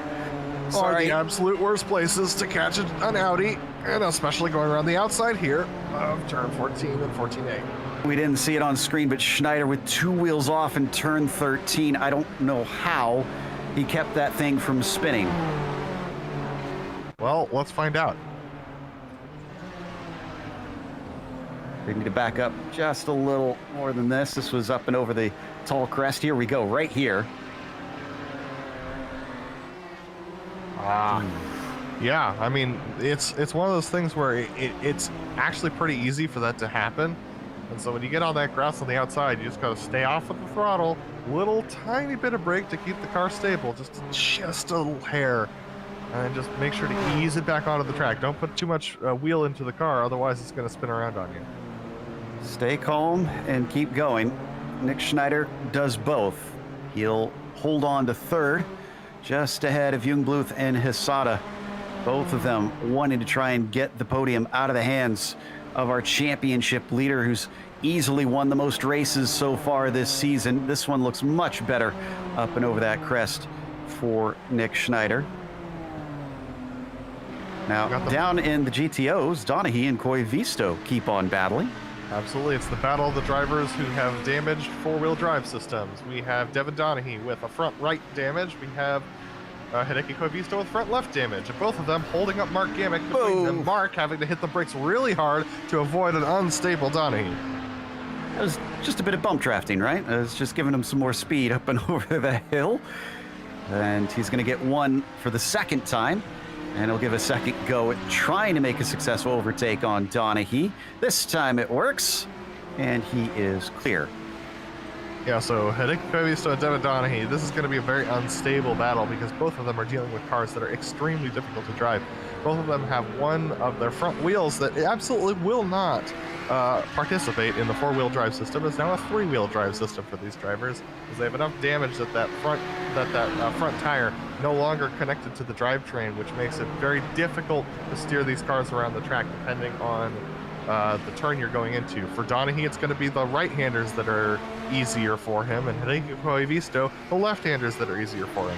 Are the absolute worst places to catch an Audi, and especially going around the outside here of turn 14 and 14A. We didn't see it on screen, but Schneider with 2 wheels off in turn 13. I don't know how he kept that thing from spinning. Well, let's find out. We need to back up just a little more than this. This was up and over the tall crest. Here we go, right here. Yeah, I mean, it's one of those things where it's actually pretty easy for that to happen. And so when you get all that grass on the outside, you just got to stay off of the throttle, little tiny bit of brake to keep the car stable, just a little hair, and then just make sure to ease it back onto the track. Don't put too much wheel into the car, otherwise it's going to spin around on you. Stay calm and keep going. Nick Schneider does both. He'll hold on to 3rd, just ahead of Jungbluth and Hesada. Both of them wanting to try and get the podium out of the hands of our championship leader, who's easily won the most races so far this season. This one looks much better up and over that crest for Nick Schneider. Now, down in the GTOs, Donaghy and Koivisto keep on battling. Absolutely. It's the battle of the drivers who have damaged 4-wheel drive systems. We have Devin Donaghy with a front right damage. We have Hideki Koivisto with front left damage. And both of them holding up Mark Gamek between them. Mark having to hit the brakes really hard to avoid an unstable Donaghy. It was just a bit of bump drafting, right? It was just giving him some more speed up and over the hill. And he's going to get 1 for the 2nd time. And he'll give a second go at trying to make a successful overtake on Donaghy. This time it works, and he is clear. Yeah, so Hideki Koivisto and Devin Donaghy, this is going to be a very unstable battle because both of them are dealing with cars that are extremely difficult to drive. Both of them have one of their front wheels that absolutely will not participate in the 4-wheel drive system. It's now a 3-wheel drive system for these drivers, because they have enough damage that that front tire no longer connected to the drivetrain, which makes it very difficult to steer these cars around the track depending on the turn you're going into. For Donaghy, it's going to be the right-handers that are easier for him, and Hideki Koivisto, the left-handers that are easier for him.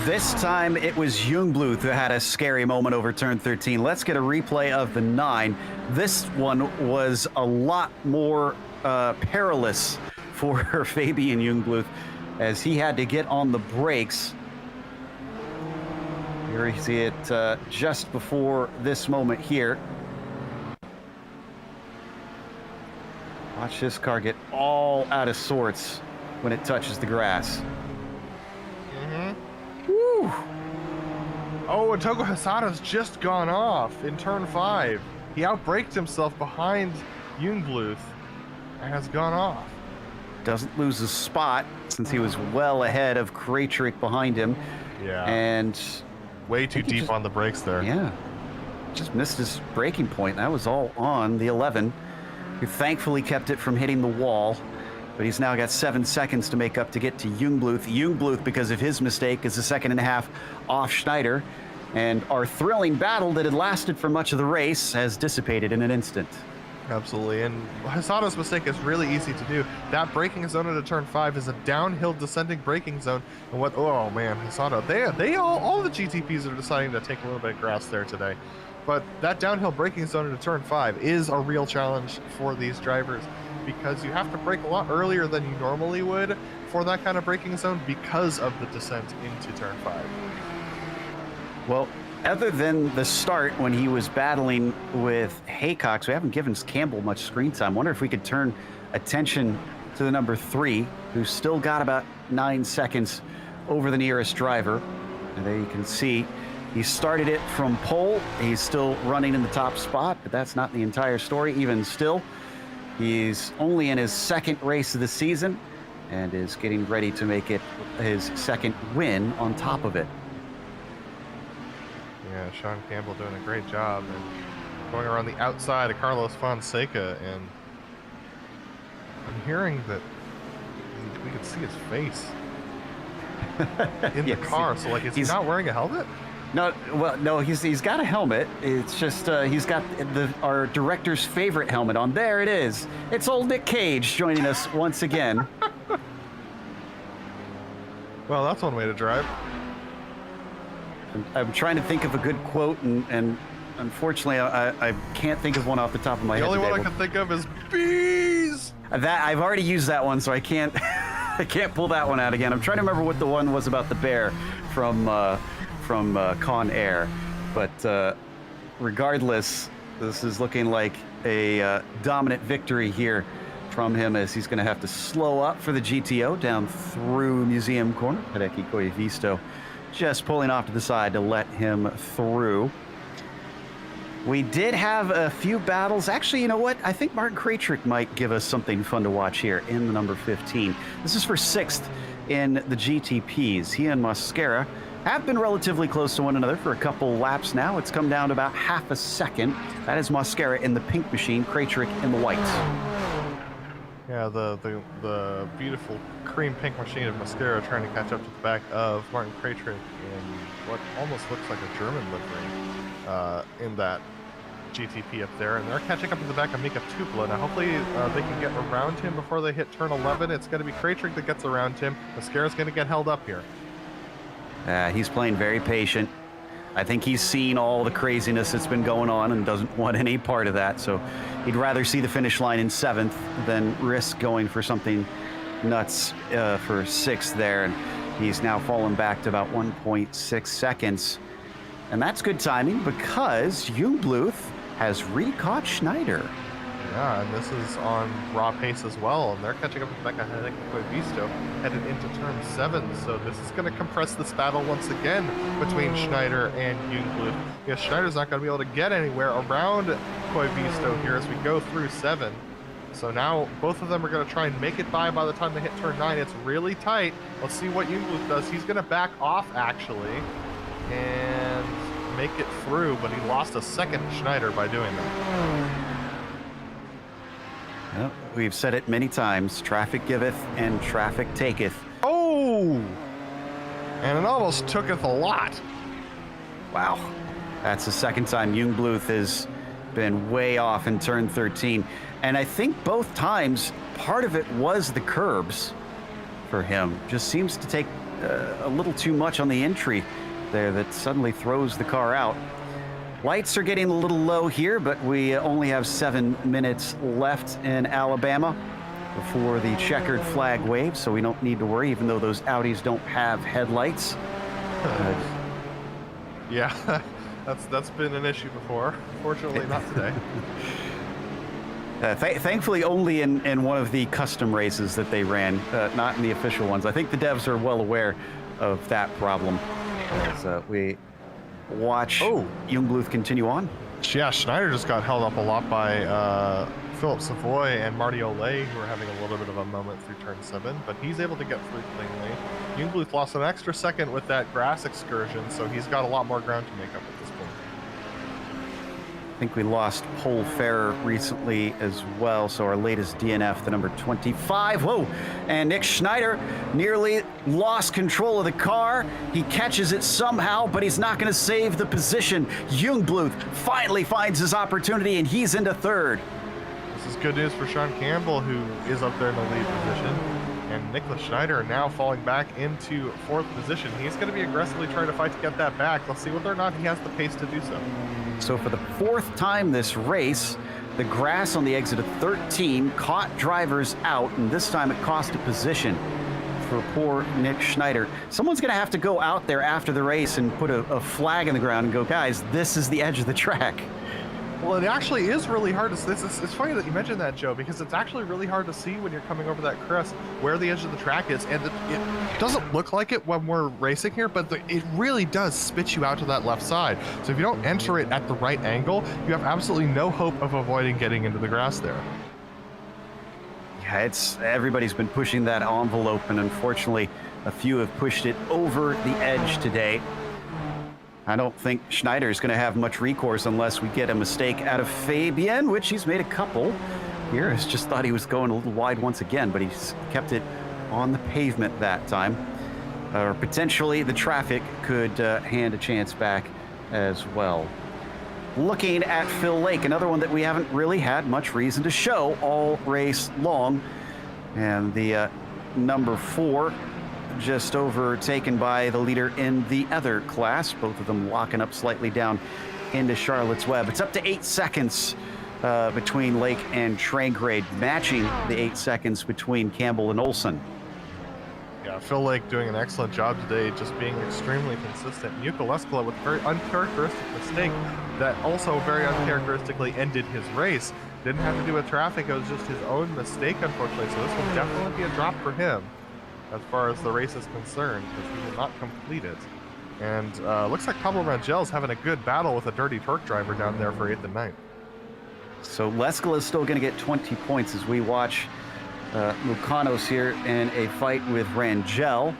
This time it was Jungbluth who had a scary moment over turn 13. Let's get a replay of the 9. This one was a lot more perilous for Fabian Jungbluth, as he had to get on the brakes. Here you see it just before this moment here. Watch this car get all out of sorts when it touches the grass. Woo! Oh, and Togo Hasada's just gone off in turn 5. He outbraked himself behind Jungbluth and has gone off. Doesn't lose his spot since he was well ahead of Krejcik behind him. Yeah. And way too deep on the brakes there. Yeah. Just missed his braking point. That was all on the 11, who thankfully kept it from hitting the wall. But he's now got 7 seconds to make up to get to Jungbluth. Jungbluth, because of his mistake, is a second and a half off Schneider. And our thrilling battle that had lasted for much of the race has dissipated in an instant. Absolutely. And Hisato's mistake is really easy to do. That braking zone into turn 5 is a downhill descending braking zone. And what, oh man, Hisato, all the GTPs are deciding to take a little bit of grass there today. But that downhill braking zone into turn 5 is a real challenge for these drivers because you have to brake a lot earlier than you normally would for that kind of braking zone because of the descent into turn 5. Well, other than the start when he was battling with Haycox, we haven't given Campbell much screen time. Wonder if we could turn attention to the number 3, who's still got about 9 seconds over the nearest driver. And there you can see he started it from pole. He's still running in the top spot, but that's not the entire story. Even still, he's only in his second race of the season and is getting ready to make it his second win on top of it. Yeah, Sean Campbell doing a great job and going around the outside of Carlos Fonseca, and I'm hearing that we could see his face in the car. So like, is he not wearing a helmet? No, well, no, he's got a helmet. It's just he's got our director's favorite helmet on. There it is. It's old Nick Cage joining us once again. Well, that's one way to drive. I'm trying to think of a good quote, and unfortunately, I can't think of one off the top of my head. The only today. one I can think of is bees. That I've already used that one, so I can't I can't pull that one out again. I'm trying to remember what the one was about the bear from Con Air, but regardless, this is looking like a dominant victory here from him, as he's going to have to slow up for the GTO down through Museum Corner. Hideki Koivisto just pulling off to the side to let him through. We did have a few battles. Actually, you know what? I think Martin Krejcik might give us something fun to watch here in the number 15. This is for 6th in the GTPs. He and Mascara have been relatively close to one another for a couple laps now. It's come down to about half a second. That is Mascara in the pink machine, Krejcik in the white. Yeah, the beautiful cream pink machine of Mascara trying to catch up to the back of Martin Krejcik in what almost looks like a German livery in that GTP up there. And they're catching up to the back of Mika Tupla. Now, hopefully they can get around him before they hit turn 11. It's going to be Krejcik that gets around him. Mascara's going to get held up here. He's playing very patient. I think he's seen all the craziness that's been going on and doesn't want any part of that. So he'd rather see the finish line in 7th than risk going for something nuts for 6th there. And he's now fallen back to about 1.6 seconds. And that's good timing because Jungbluth has re-caught Schneider. Yeah, and this is on raw pace as well, and they're catching up with Becca Visto headed into turn 7, so this is going to compress this battle once again between Schneider and Jungbluth. Because Schneider's not going to be able to get anywhere around Koivisto here as we go through 7. So now both of them are going to try and make it by the time they hit turn 9. It's really tight. Let's see what Jungbluth does. He's going to back off, actually, and make it through, but he lost a second to Schneider by doing that. Well, we've said it many times, traffic giveth and traffic taketh. Oh! And it almost tooketh a lot. Wow. That's the second time Jungbluth has been way off in turn 13. And I think both times, part of it was the curbs for him. Just seems to take a little too much on the entry there that suddenly throws the car out. Lights are getting a little low here, but we only have 7 minutes left in Alabama before the checkered flag wave, so we don't need to worry, even though those Audis don't have headlights. Yeah, that's been an issue before. Fortunately, not today. Thankfully, only in one of the custom races that they ran, not in the official ones. I think the devs are well aware of that problem. So we watch Jungbluth continue on. Yeah, Schneider just got held up a lot by Philip Savoy and Marty Olay, who are having a little bit of a moment through turn 7, but he's able to get through cleanly. Jungbluth lost an extra second with that grass excursion, so he's got a lot more ground to make up at this point. I think we lost Pole Ferrer recently as well, so our latest DNF, the number 25. Whoa! And Nick Schneider nearly lost control of the car. He catches it somehow, but he's not going to save the position. Jungbluth finally finds his opportunity, and he's into third. This is good news for Sean Campbell, who is up there in the lead position. And Nicholas Schneider now falling back into 4th position. He's going to be aggressively trying to fight to get that back. Let's see whether or not he has the pace to do so. So for the 4th time this race, the grass on the exit of 13 caught drivers out, and this time it cost a position for poor Nick Schneider. Someone's going to have to go out there after the race and put a flag in the ground and go, guys, this is the edge of the track. Well, it actually is really hard to see. It's funny that you mentioned that, Joe, because it's actually really hard to see when you're coming over that crest where the edge of the track is, and it doesn't look like it when we're racing here, but it really does spit you out to that left side. So if you don't enter it at the right angle, you have absolutely no hope of avoiding getting into the grass there. Yeah, everybody's been pushing that envelope, and unfortunately, a few have pushed it over the edge today. I don't think Schneider is going to have much recourse unless we get a mistake out of Fabian, which he's made a couple. Here, I just thought he was going a little wide once again, but he's kept it on the pavement that time. Or potentially the traffic could hand a chance back as well. Looking at Phil Lake, another one that we haven't really had much reason to show all race long. And the number 4 just overtaken by the leader in the other class, both of them locking up slightly down into Charlotte's Web. It's up to 8 seconds between Lake and Trangrade, matching the 8 seconds between Campbell and Olsen. Yeah, Phil Lake doing an excellent job today, just being extremely consistent. Yuka Leskala with a very uncharacteristic mistake that also very uncharacteristically ended his race. Didn't have to do with traffic, it was just his own mistake, unfortunately, so this will definitely be a drop for him as far as the race is concerned, because he will not complete it. And looks like Pablo Rangel's having a good battle with a Dirty Torque driver down there for 8th and 9th. So Leskala is still going to get 20 points as we watch Mucanos here in a fight with Rangel.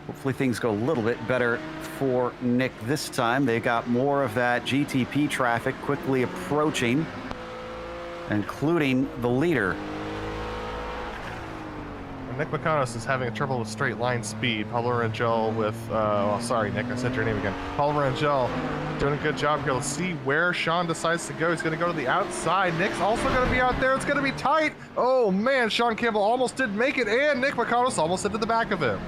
Hopefully things go a little bit better for Nick this time. They got more of that GTP traffic quickly approaching, including the leader. Nick Mucanos is having trouble with straight line speed. Pablo Rangel with, oh, sorry, Nick, I said your name again. Pablo Rangel doing a good job here. Let's see where Sean decides to go. He's going to go to the outside. Nick's also going to be out there. It's going to be tight. Oh, man, Sean Campbell almost didn't make it, and Nick Mucanos almost into the back of him.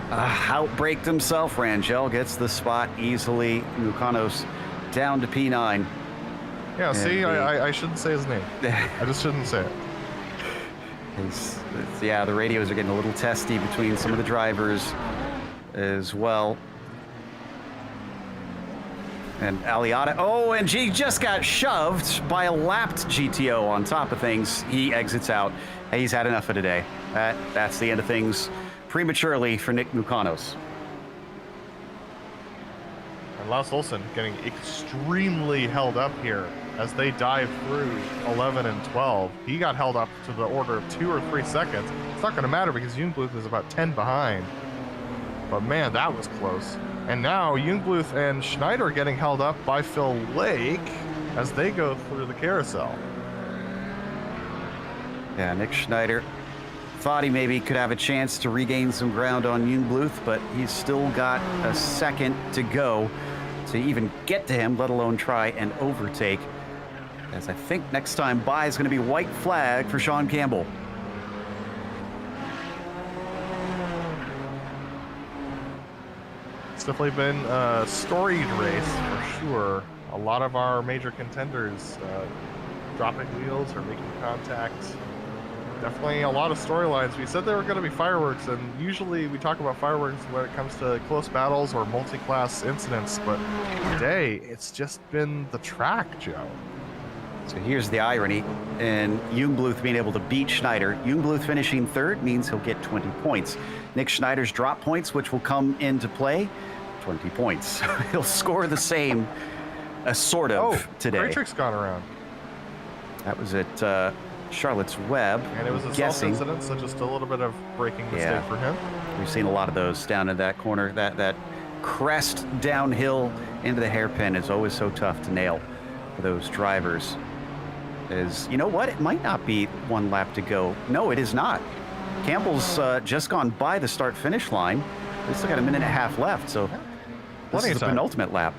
Outbraked himself. Rangel gets the spot easily. Mucanos down to P9. Yeah, and see, I shouldn't say his name. I just shouldn't say it. Yeah, the radios are getting a little testy between some of the drivers as well. And Aliata, oh, and he just got shoved by a lapped GTO on top of things. He exits out. He's had enough of today. That's the end of things prematurely for Nick Mucanos. And Lars Olsen getting extremely held up here as they dive through 11 and 12. He got held up to the order of 2 or 3 seconds. It's not going to matter because Jungbluth is about 10 behind. But man, that was close. And now Jungbluth and Schneider are getting held up by Phil Lake as they go through the carousel. Yeah, Nick Schneider thought he maybe could have a chance to regain some ground on Jungbluth, but he's still got a second to go to even get to him, let alone try and overtake. As I think next time by is going to be white flag for Sean Campbell. It's definitely been a storied race for sure. A lot of our major contenders dropping wheels or making contact. Definitely a lot of storylines. We said there were going to be fireworks, and usually we talk about fireworks when it comes to close battles or multi-class incidents, but today it's just been the track, Joe. So here's the irony, and Jungbluth being able to beat Schneider. Jungbluth finishing third means he'll get 20 points. Nick Schneider's drop points, which will come into play, 20 points. He'll score the same sort of today. Great Trick's gone around. That was at Charlotte's Web. And it was a self-incident, so just a little bit of braking mistake for him. We've seen a lot of those down in that corner. That crest downhill into the hairpin is always so tough to nail for those drivers. You know what? It might not be one lap to go. No, it is not. Campbell's just gone by the start-finish line. They still got a minute and a half left, so this is the penultimate lap.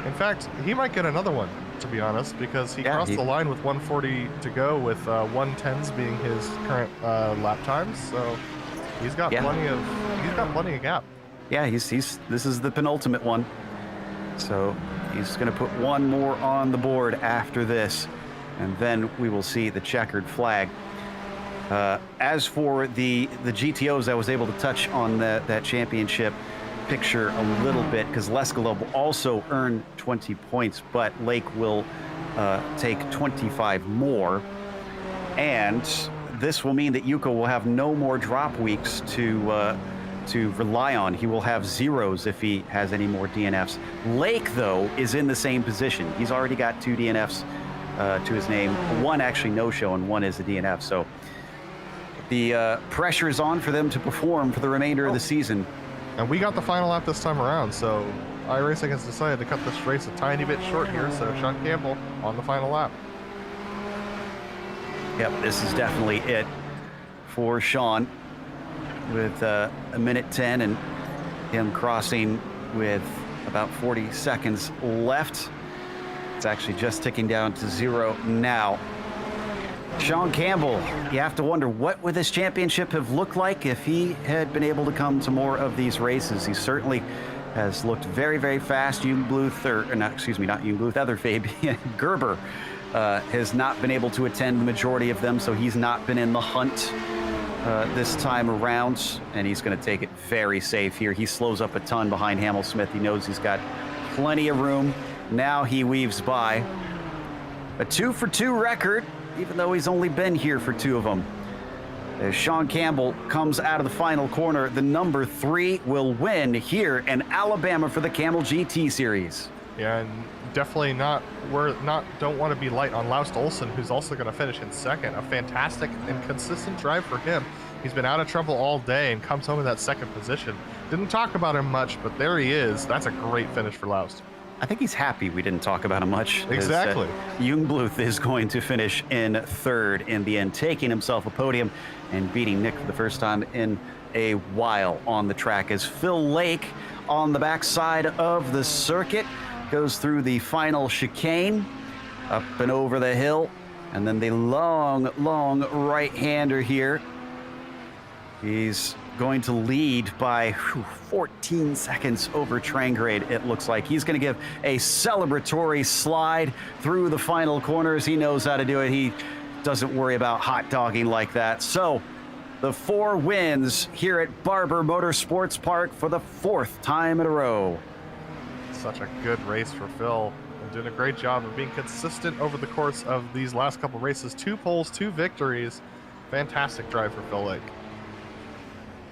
In fact, he might get another one, to be honest, because he crossed the line with 140 to go, with 110s being his current lap times. So he's got plenty of gap. Yeah, this is the penultimate one. So he's going to put one more on the board after this, and then we will see the checkered flag. As for the GTOs, I was able to touch on that championship picture a little bit, because Leskalov will also earn 20 points, but Lake will take 25 more. And this will mean that Yuko will have no more drop weeks to rely on. He will have zeros if he has any more DNFs. Lake, though, is in the same position. He's already got 2 DNFs to his name. One actually no-show, and one is a DNF. So the pressure is on for them to perform for the remainder of the season. And we got the final lap this time around, so iRacing has decided to cut this race a tiny bit short here, so Sean Campbell on the final lap. Yep, this is definitely it for Sean, with a minute 10 and him crossing with about 40 seconds left. It's actually just ticking down to 0 now. Sean Campbell, you have to wonder, what would this championship have looked like if he had been able to come to more of these races? He certainly has looked very, very fast. Other Fabian Gerber has not been able to attend the majority of them, so he's not been in the hunt this time around, and he's going to take it very safe here. He slows up a ton behind Hamel-Smith. He knows he's got plenty of room. Now he weaves by. A 2-for-2 record, even though he's only been here for 2 of them. As Sean Campbell comes out of the final corner, the number 3 will win here in Alabama for the Kamel GT Series. Yeah, and definitely don't want to be light on Laust Olsen, who's also going to finish in second. A fantastic and consistent drive for him. He's been out of trouble all day and comes home in that second position. Didn't talk about him much, but there he is. That's a great finish for Laust. I think he's happy we didn't talk about him much. Exactly. Jungbluth is going to finish in 3rd in the end, taking himself a podium and beating Nick for the first time in a while on the track, as Phil Lake on the backside of the circuit goes through the final chicane, up and over the hill, and then the long right-hander here. He's going to lead by 14 seconds over Trangrade, it looks like. He's going to give a celebratory slide through the final corners. He knows how to do it. He doesn't worry about hot dogging like that. So the 4 wins here at Barber Motorsports Park for the 4th time in a row. Such a good race for Phil, and doing a great job of being consistent over the course of these last couple races. 2 poles, 2 victories. Fantastic drive for Phil Lake.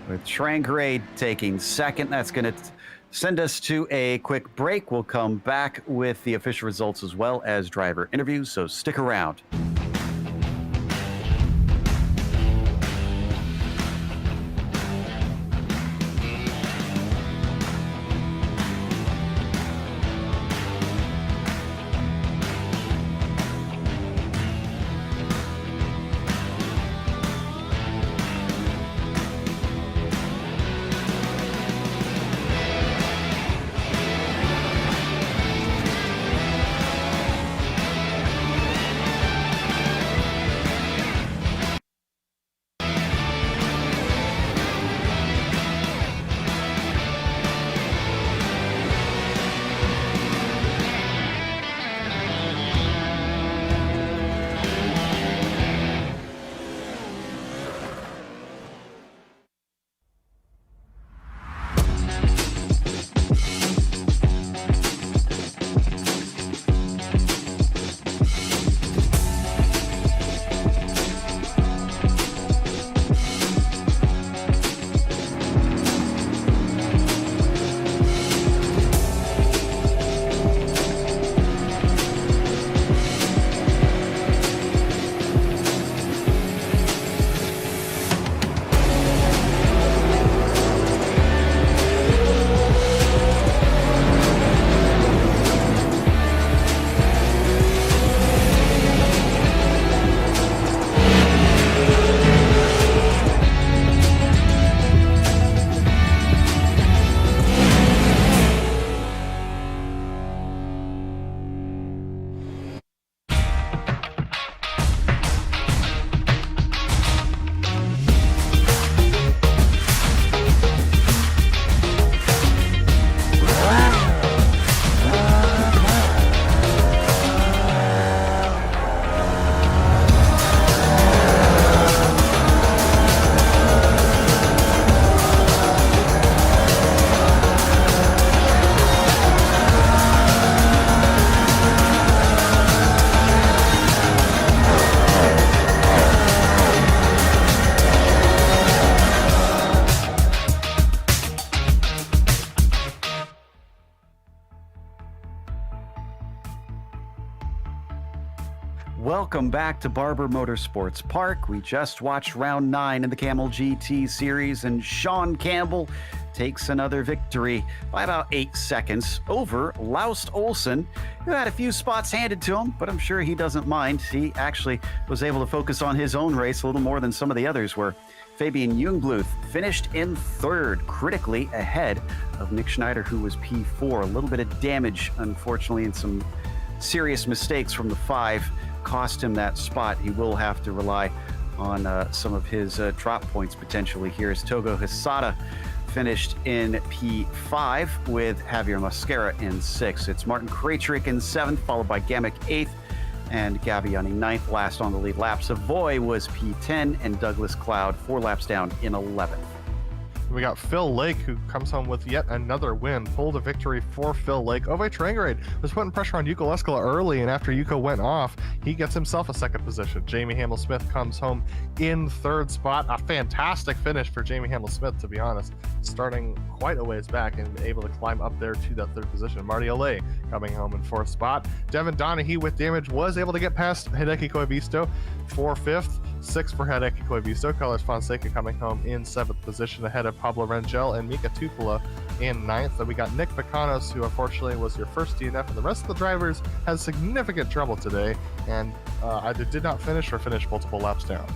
With Trangrade taking 2nd, that's going to send us to a quick break. We'll come back with the official results as well as driver interviews, so stick around. welcome back to Barber Motorsports Park. We just watched round 9 in the Kamel GT series, and Sean Campbell takes another victory by about 8 seconds over Loust Olsen, who had a few spots handed to him, but I'm sure he doesn't mind. He actually was able to focus on his own race a little more than some of the others were. Fabian Jungbluth finished in 3rd, critically ahead of Nick Schneider, who was P4. A little bit of damage, unfortunately, and some serious mistakes from the 5 cost him that spot. He will have to rely on some of his drop points potentially here, as Togo Hisada finished in P5 with Javier Mosquera in 6th. It's Martin Krajcik in 7th, followed by Gamek 8th, and Gabiani 9th. Last on the lead lap, Savoy was P10, and Douglas Cloud 4 laps down in 11th. We got Phil Lake, who comes home with yet another win. Pulled a victory for Phil Lake. Ove Trangrade was putting pressure on Yuko Leskala early, and after Yuko went off, he gets himself a 2nd position. Jamie Hamill-Smith comes home in 3rd spot. A fantastic finish for Jamie Hamill-Smith, to be honest. Starting quite a ways back and able to climb up there to that 3rd position. Marty Olay coming home in 4th spot. Devin Donaghy with damage was able to get past Hideki Koibisto for 5th. 6th for Hideki Koibisto. Carlos Fonseca coming home in 7th position ahead of Pablo Rangel and Mika Tupola in 9th. And we got Nick Picanos, who unfortunately was your first DNF, and the rest of the drivers had significant trouble today and either did not finish or finished multiple laps down.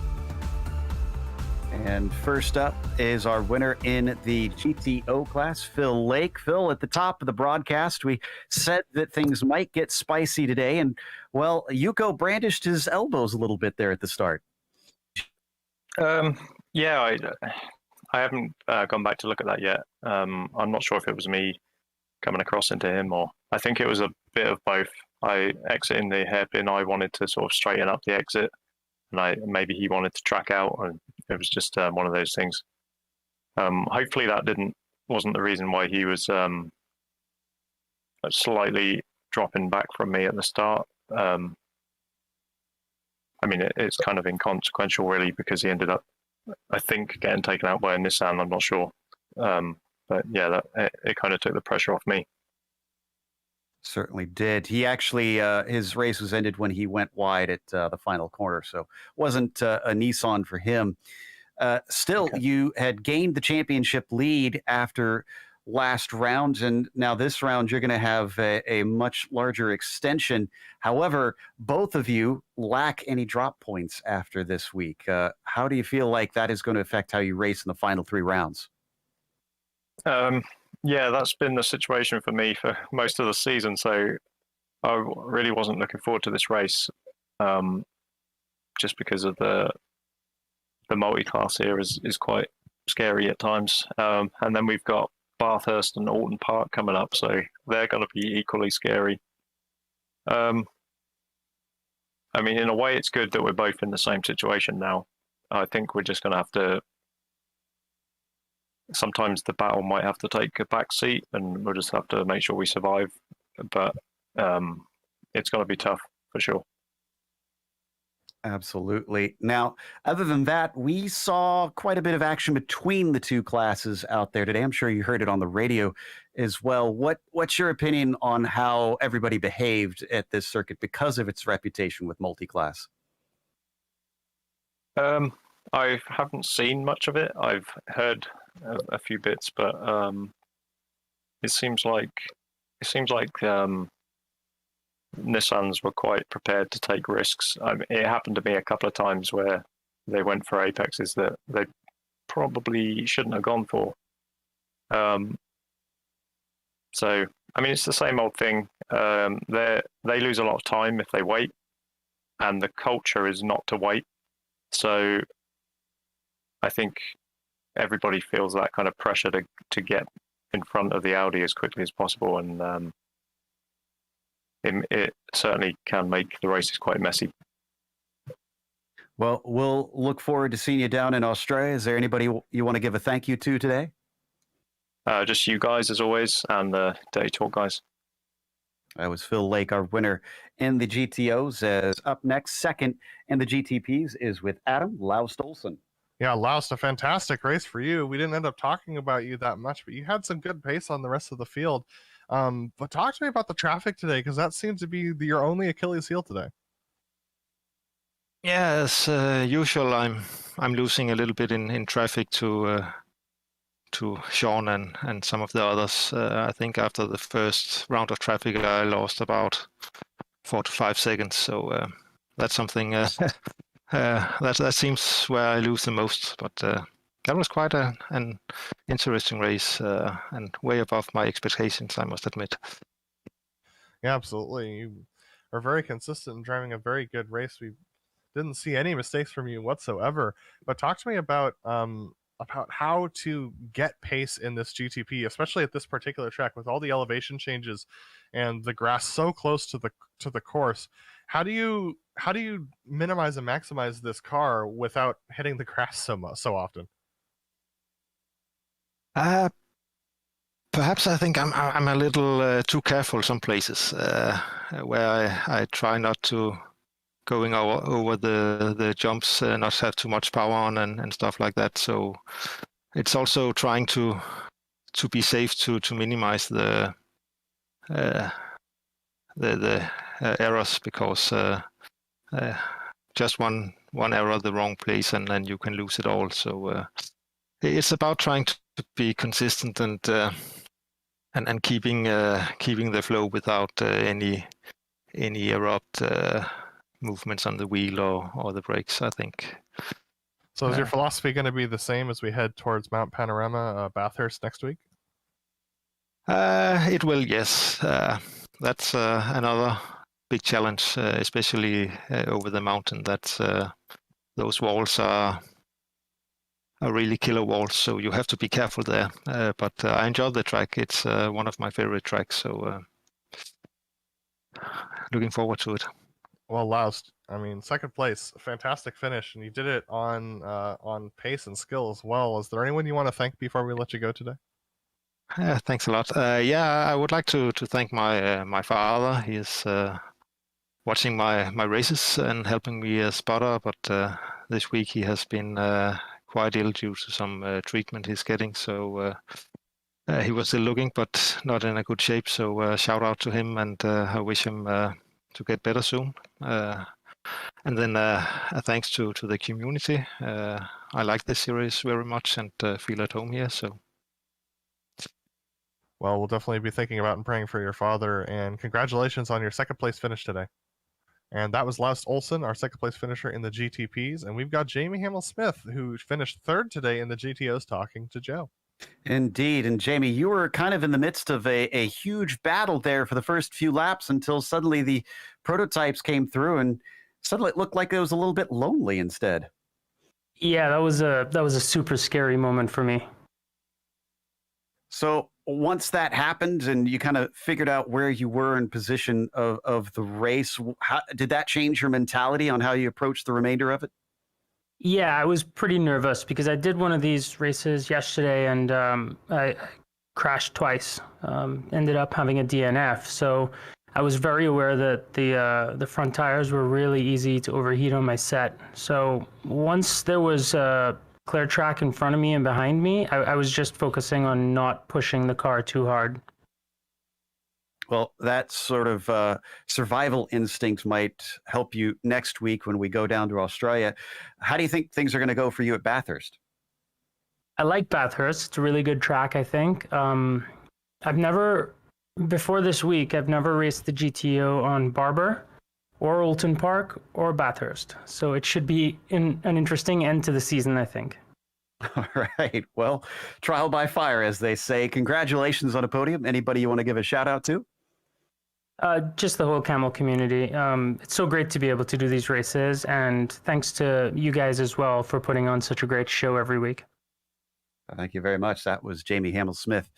And first up is our winner in the GTO class, Phil Lake. Phil, at the top of the broadcast, we said that things might get spicy today, and, well, Yuko brandished his elbows a little bit there at the start. Yeah, I haven't gone back to look at that yet. I'm not sure if it was me coming across into him, or I think it was a bit of both. I exiting the hairpin, I wanted to sort of straighten up the exit, and maybe he wanted to track out, and it was just one of those things. Hopefully that wasn't the reason why he was slightly dropping back from me at the start. I mean, it's kind of inconsequential, really, because he ended up, I think, getting taken out by a Nissan. I'm not sure. But yeah, it kind of took the pressure off me. Certainly did. He actually, his race was ended when he went wide at the final corner, so wasn't a Nissan for him. Still, okay. You had gained the championship lead after last round, and now this round you're going to have a much larger extension. However, both of you lack any drop points after this week. How do you feel like that is going to affect how you race in the final 3 rounds? Yeah, that's been the situation for me for most of the season, so I really wasn't looking forward to this race, just because of the multi-class here is quite scary at times. And then we've got Bathurst and Alton Park coming up, so they're going to be equally scary. I mean, in a way, it's good that we're both in the same situation now. I think we're just going to have to. Sometimes the battle might have to take a back seat, and we'll just have to make sure we survive. But it's going to be tough for sure. Absolutely. Now, other than that, we saw quite a bit of action between the 2 classes out there today. I'm sure you heard it on the radio as well. What's your opinion on how everybody behaved at this circuit because of its reputation with multi-class? I haven't seen much of it. I've heard a few bits, but it seems like Nissans were quite prepared to take risks. I mean, it happened to me a couple of times where they went for apexes that they probably shouldn't have gone for. So, I mean, it's the same old thing. They lose a lot of time if they wait, and the culture is not to wait. So, I think everybody feels that kind of pressure to get in front of the Audi as quickly as possible, and it certainly can make the races quite messy. Well, we'll look forward to seeing you down in Australia. Is there anybody you want to give a thank you to today? Just you guys, as always, and the Day Talk guys. That was Phil Lake, our winner in the GTOs. As up next, second in the GTPs is with Adam Loust Olsen. Yeah, Loust, a fantastic race for you. We didn't end up talking about you that much, but you had some good pace on the rest of the field. But talk to me about the traffic today, because that seems to be your only Achilles heel today. Yeah, as usual, I'm losing a little bit in traffic to Sean and some of the others. I think after the first round of traffic, I lost about 4 to 5 seconds. So that's something that seems where I lose the most. But that was quite an interesting race and way above my expectations, I must admit. Yeah, absolutely. You are very consistent in driving a very good race. We didn't see any mistakes from you whatsoever. But talk to me about how to get pace in this GTP, especially at this particular track with all the elevation changes and the grass so close to the course. How do you minimize and maximize this car without hitting the grass so often? Perhaps I think I'm a little too careful some places where I try not to going over the jumps, not have too much power on and stuff like that. So it's also trying to be safe to minimize the errors, because just one error the wrong place and then you can lose it all. So it's about trying to be consistent and keeping the flow without any abrupt movements on the wheel or the brakes, I think. So is your philosophy going to be the same as we head towards Mount Panorama, Bathurst next week? It will, yes. That's another big challenge, especially over the mountain. That's those walls are really killer walls, so you have to be careful there. But I enjoy the track. It's one of my favorite tracks, so looking forward to it. Well, Laust, I mean, second place, fantastic finish, and you did it on pace and skill as well. Is there anyone you want to thank before we let you go today? Thanks a lot. I would like to thank my father. He is watching my races and helping me as spotter, but this week he has been quite ill due to some treatment he's getting. So he was still looking, but not in a good shape. So shout out to him, and I wish him to get better soon. And then thanks to the community. I like this series very much and feel at home here. So. Well, we'll definitely be thinking about and praying for your father, and congratulations on your second place finish today. And that was Laust Olsen, our second place finisher in the GTPs. And we've got Jamie Hamill-Smith, who finished third today in the GTOs, talking to Joe. Indeed. And Jamie, you were kind of in the midst of a huge battle there for the first few laps until suddenly the prototypes came through and suddenly it looked like it was a little bit lonely instead. Yeah, that was a super scary moment for me. So once that happened and you kind of figured out where you were in position of the race, did that change your mentality on how you approached the remainder of it? Yeah, I was pretty nervous because I did one of these races yesterday and I crashed twice. Ended up having a DNF. So I was very aware that the front tires were really easy to overheat on my set. So once there was clear track in front of me and behind me, I was just focusing on not pushing the car too hard. Well, that sort of survival instinct might help you next week when we go down to Australia. How do you think things are going to go for you at Bathurst? I like Bathurst. It's a really good track, I think. Before this week, I've never raced the GTO on Barber or Oulton Park or Bathurst. So it should be an interesting end to the season, I think. All right. Well, trial by fire, as they say. Congratulations on a podium. Anybody you want to give a shout out to? Just the whole Kamel community. It's so great to be able to do these races, and thanks to you guys as well for putting on such a great show every week. Thank you very much. That was Jamie Hamill-Smith,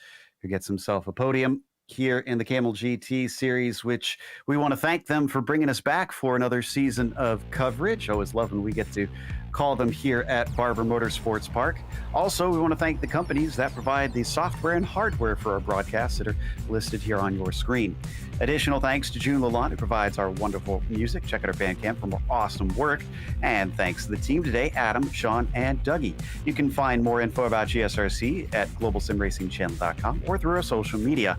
who gets himself a podium here in the Kamel GT series, which we want to thank them for bringing us back for another season of coverage. Always love when we get to call them here at Barber Motorsports Park. Also, we want to thank the companies that provide the software and hardware for our broadcasts that are listed here on your screen. Additional thanks to June Lalonde, who provides our wonderful music. Check out our Bandcamp for more awesome work. And thanks to the team today, Adam, Sean, and Dougie. You can find more info about GSRC at globalsimracingchannel.com or through our social media.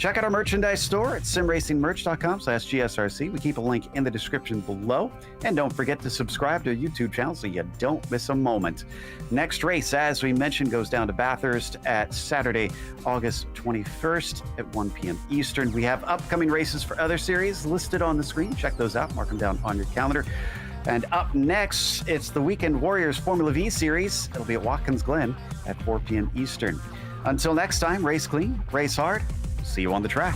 Check out our merchandise store at simracingmerch.com/GSRC. We keep a link in the description below. And don't forget to subscribe to our YouTube channel so you don't miss a moment. Next race, as we mentioned, goes down to Bathurst at Saturday, August 21st at 1 p.m. Eastern. We have upcoming races for other series listed on the screen. Check those out. Mark them down on your calendar. And up next, it's the Weekend Warriors Formula V Series. It'll be at Watkins Glen at 4 p.m. Eastern. Until next time, race clean, race hard. See you on the track.